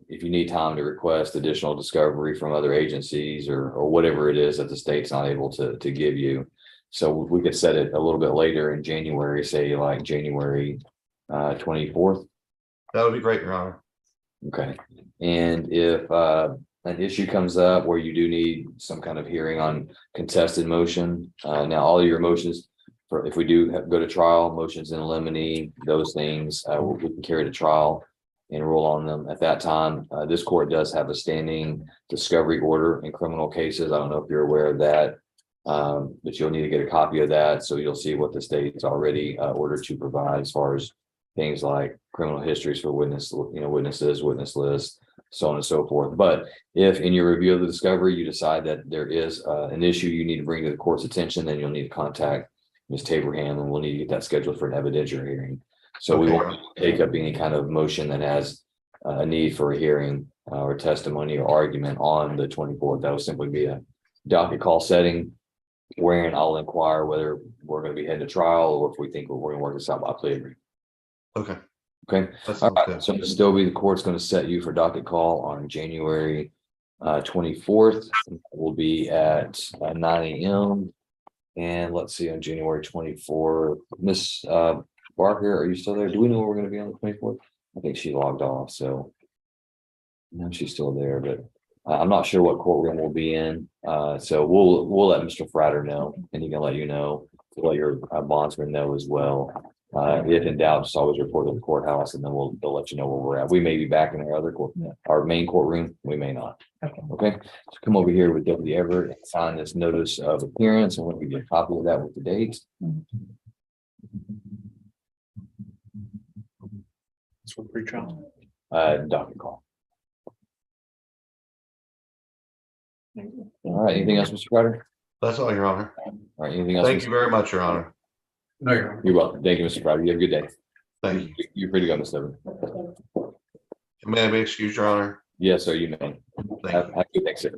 if you need time to request additional discovery from other agencies or whatever it is that the state's not able to give you. So we could set it a little bit later in January, say like January 24th. That would be great, Your Honor. Okay, and if an issue comes up where you do need some kind of hearing on contested motion, now all your motions, for if we do go to trial, motions in limine, those things, we can carry to trial and rule on them at that time. This court does have a standing discovery order in criminal cases. I don't know if you're aware of that, but you'll need to get a copy of that, so you'll see what the state's already ordered to provide as far as things like criminal histories for witnesses, witness lists, so on and so forth. But if in your review of the discovery, you decide that there is an issue you need to bring to the court's attention, then you'll need to contact Ms. Taberham, and we'll need to get that scheduled for an evidentiary hearing. So we won't take up any kind of motion that has a need for a hearing or testimony or argument on the 24th. That will simply be a docket call setting wherein I'll inquire whether we're going to be heading to trial or if we think we're going to work this out by plea agreement. Okay. Okay. All right. So Ms. Dobie, the court's going to set you for docket call on January 24th. We'll be at 9 a.m. And let's see, on January 24th, Miss Barker, are you still there? Do we know where we're going to be on the 24th? I think she logged off, so no, she's still there, but I'm not sure what courtroom we'll be in. So we'll let Mr. Fratter know, and he can let you know, let your bondsman know as well. If in doubt, just always report to the courthouse, and then they'll let you know where we're at. We may be back in our other court, our main courtroom. We may not. Okay. So come over here with Deputy Everett and sign this notice of appearance, and we'll give you a copy of that with the dates. It's for pretrial. Docket call. All right. Anything else, Mr. Fratter? That's all, Your Honor. All right. Anything else? Thank you very much, Your Honor. No, Your Honor. You're welcome. Thank you, Mr. Fratter. You have a good day. Thank you. You're free to go, Ms. Evans. May I be excused, Your Honor? Yes, sir. You may. Have a good day, sir.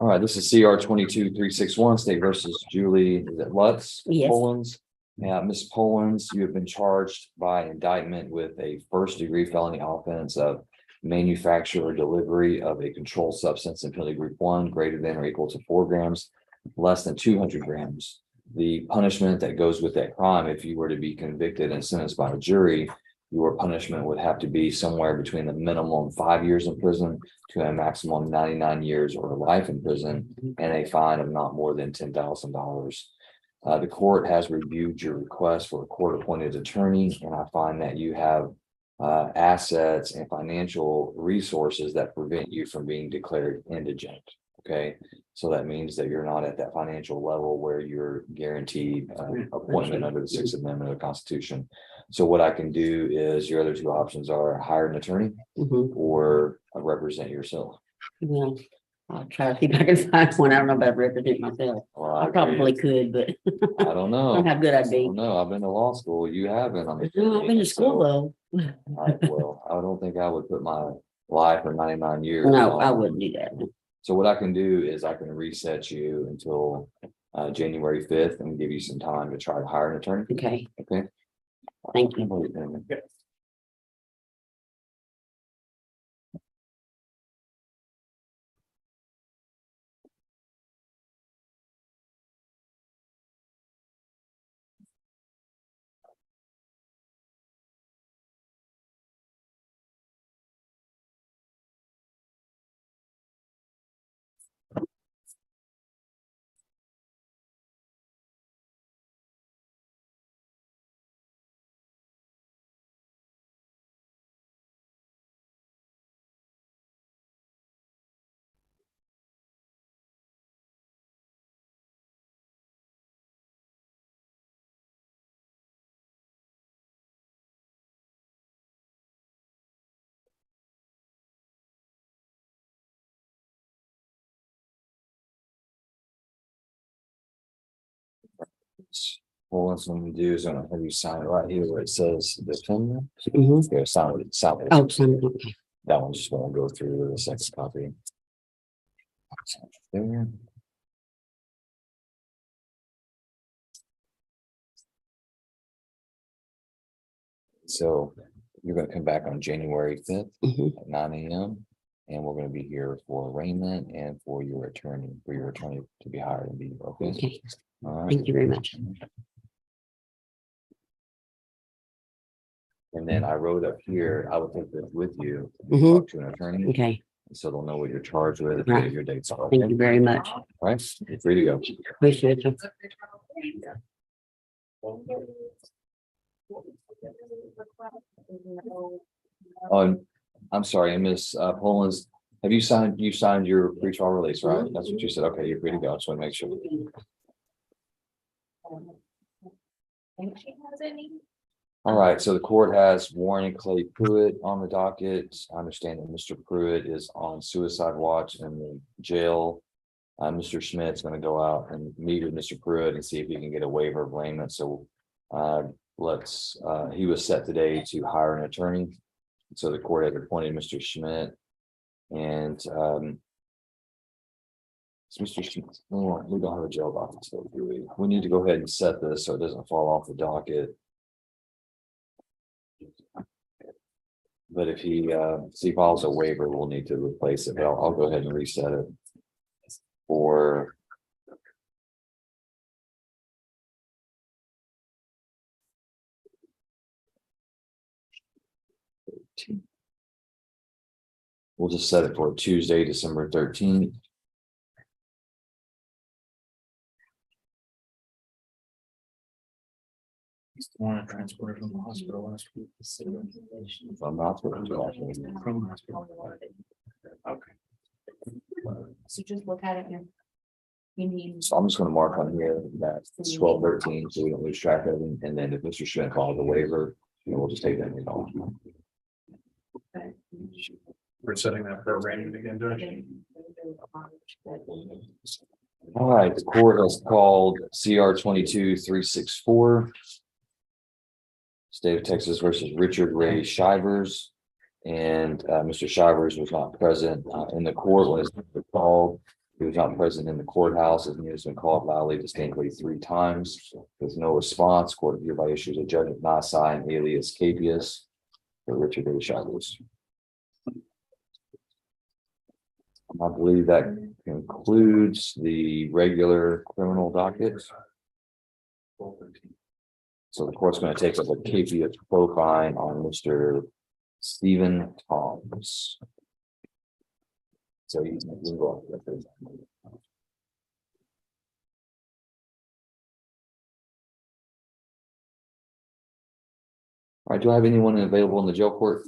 All right, this is CR 22-361, State versus Julie, is it Lutz? Yes. Polens. Yeah, Ms. Polens, you have been charged by indictment with a first-degree felony offense of manufacture or delivery of a controlled substance in penalty group 1 greater than or equal to 4 grams, less than 200 grams. The punishment that goes with that crime, if you were to be convicted and sentenced by a jury, your punishment would have to be somewhere between the minimum 5 years in prison to a maximum 99 years or life in prison and a fine of not more than $10,000. The court has reviewed your request for a court-appointed attorney, and I find that you have assets and financial resources that prevent you from being declared indigent. Okay, so that means that you're not at that financial level where you're guaranteed appointment under the Sixth Amendment of the Constitution. So what I can do is your other two options are hire an attorney or represent yourself. Well, I'll try to see if I can find one. I don't know about representing myself. Well, I agree. probably could, but I don't I know. don't know how good I'd I be. don't know. I've been to law school. You haven't. No, I've been to school though. Well, I don't think I would put my life for 99 years. No, I on. wouldn't do that. So what I can do is I can reset you until January 5th and give you some time to try to hire an attorney. Okay, Okay. thank you. Well, what's going to do is I'm gonna have you sign right here where it says defendant. Mhm. Yeah, sign it, sign it. Oh, some, okay. That one just won't go through the second copy. There. So you're gonna come back on January 5th Mhm. at 9 AM. And we're gonna be here for arraignment and for your attorney to be hired and be, okay? Okay, All right. thank you very much. And then I wrote up here, I will take this with you, Mhm. talk to an attorney, Okay, so they'll know what you're charged with, Right. your dates are. thank Okay? you very much. All right, you're free to go. Appreciate you. I'm sorry, Miss Polens, have you signed your pretrial release, right? That's what you said. Okay, you're free to go. Just want to make sure. Think she has any? All right, so the court has Warren Clay Pruitt on the docket. I understand that Mr. Pruitt is on suicide watch in the jail. Mr. Schmidt's gonna go out and meet with Mr. Pruitt and see if he can get a waiver of layman. So he was set today to hire an attorney. So the court had appointed Mr. Schmidt and so Mr. Schmidt, we don't have a jail docket, so do we? We need to go ahead and set this so it doesn't fall off the docket. But if he files a waiver, we'll need to replace it, but I'll go ahead and reset it for. We'll just set it for Tuesday, December 13th. Want to transport from the hospital last week. If I'm not. From the hospital. Okay. So just look at it and you need. So I'm just gonna mark on here that it's 12/13, so we don't lose track of it, and then if Mr. Schmidt calls the waiver, then we'll just take that. Off. We're setting that for arraignment again, Judge. All right, the court has called CR 22-364. State of Texas versus Richard Ray Shivers. And Mr. Shivers was not present in the court when it was called. He was not present in the courthouse as he has been called loudly distinctly 3 times. With no response, court hereby issues a judgment nisi and alias capias for Richard A. Chavez. I believe that concludes the regular criminal docket. So the court's going to take up a capias profile on Mr. Stephen Toms. So you can go on with it. All right, do I have anyone available in the jail court?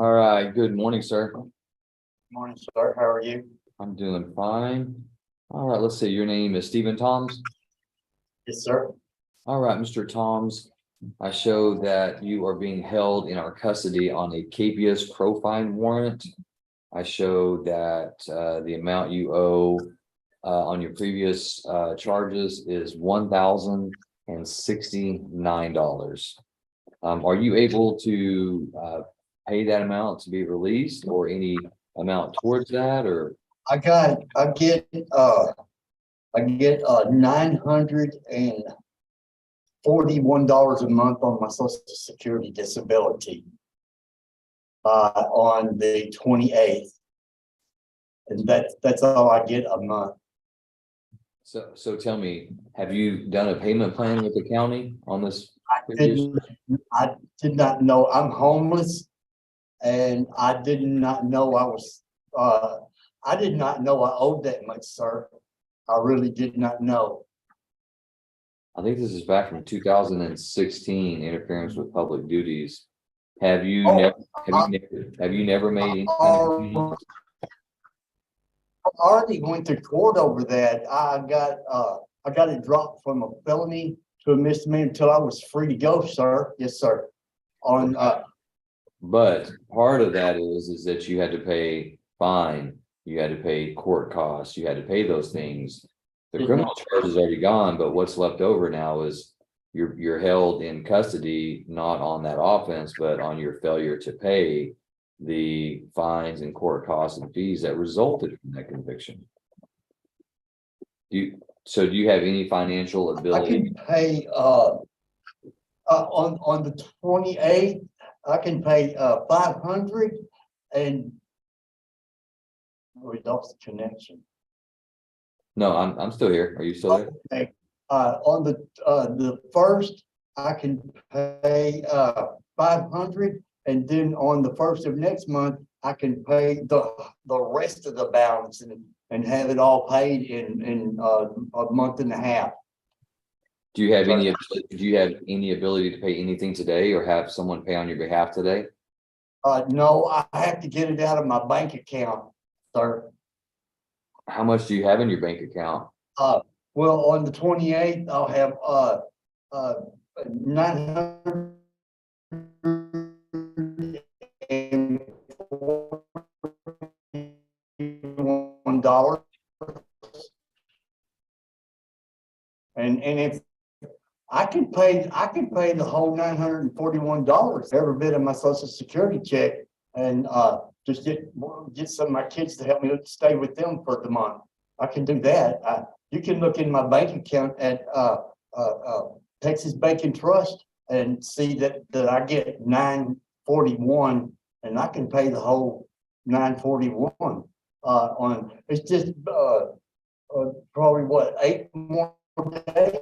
All right, good morning, sir. Morning, sir. How are you? I'm doing fine. All right, let's see, your name is Stephen Toms. Yes, sir. All right, Mr. Toms, I show that you are being held in our custody on a capias profile warrant. I show that the amount you owe on your previous charges is $1,069. Are you able to pay that amount to be released, or any amount towards that, or? I get $941 a month on my social security disability. On the 28th. And that's all I get a month. So tell me, have you done a payment plan with the county on this? I did not know. I'm homeless. And I did not know I did not know I owed that much, sir. I really did not know. I think this is back from 2016, interference with public duties. Have you never made any kind of? I already went to court over that. I got it dropped from a felony to a misdemeanor until I was free to go, sir. Yes, sir. But part of that is that you had to pay fine, you had to pay court costs, you had to pay those things. The criminal charge is already gone, but what's left over now is you're held in custody, not on that offense, but on your failure to pay the fines and court costs and fees that resulted from that conviction. Do you have any financial ability? I can pay on the 28th, I can pay 500 and we lost the connection. No, I'm still here. Are you still there? Okay. On the first, I can pay 500, and then on the first of next month, I can pay the rest of the balance and have it all paid in a month and a half. Do you have any ability to pay anything today, or have someone pay on your behalf today? No, I have to get it out of my bank account, sir. How much do you have in your bank account? Well, on the 28th, I'll have $941. And if I can pay the whole $941, every bit of my social security check, and just get some of my kids to help me stay with them for the month. I can do that. You can look in my bank account at Texas Bank and Trust and see that I get $941, and I can pay the whole $941 on. It's just probably what, 8 more days,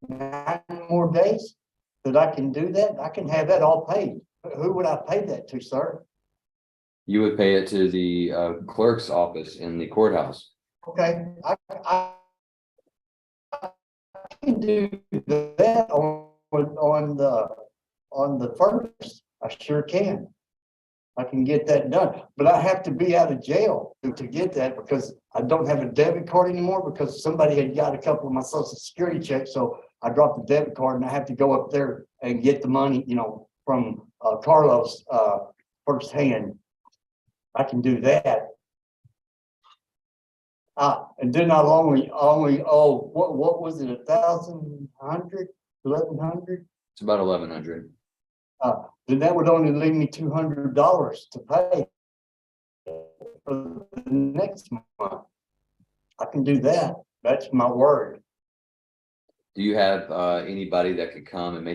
9 more days that I can do that. I can have that all paid. Who would I pay that to, sir? You would pay it to the clerk's office in the courthouse. Okay, I can do that on the first. I sure can. I can get that done, but I have to be out of jail to get that, because I don't have a debit card anymore, because somebody had got a couple of my social security checks. So I dropped the debit card and I have to go up there and get the money, from Carlos firsthand. I can do that. And then I'll only owe, what was it, 1,100, 1,100? It's about 1,100. Then that would only leave me $200 to pay for the next month. I can do that. That's my word. Do you have anybody that could come and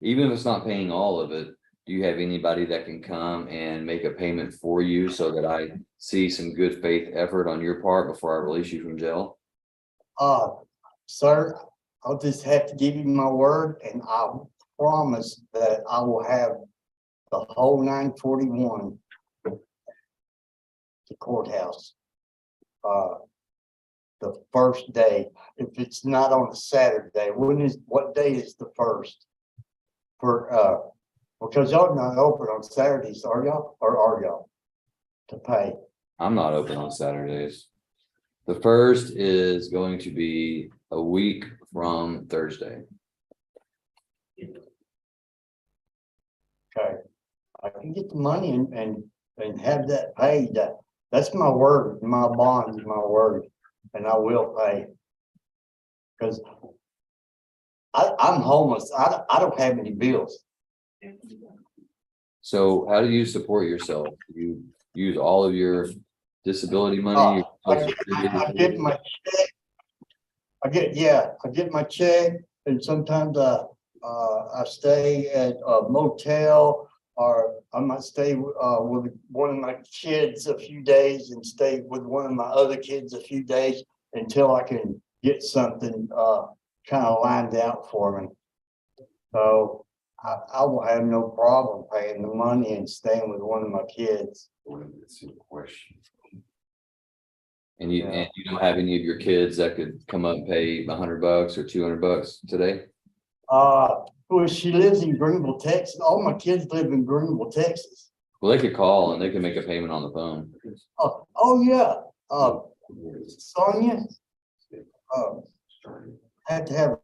even if it's not paying all of it, do you have anybody that can come and make a payment for you so that I see some good faith effort on your part before I release you from jail? Sir, I'll just have to give you my word, and I promise that I will have the whole 941 to courthouse the first day. If it's not on a Saturday, what day is the first? Because y'all not open on Saturdays, are y'all? Or are y'all to pay? I'm not open on Saturdays. The first is going to be a week from Thursday. Okay, I can get the money and and have that paid. That's my word, my bond is my word, and I will pay. Cause I'm homeless. I don't have any bills. So how do you support yourself? Do you use all of your disability money? I get my check. I get my check, and sometimes I stay at a motel, or I might stay with one of my kids a few days and stay with one of my other kids a few days until I can get something kind of lined out for me. So I will have no problem paying the money and staying with one of my kids. That's a question. And you don't have any of your kids that could come up and pay $100 or $200 today? Well, she lives in Greenville, Texas. All my kids live in Greenville, Texas. Well, they could call and they can make a payment on the phone. Oh, yeah. Sonia, had to have,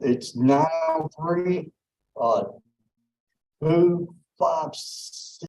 it's 903, 256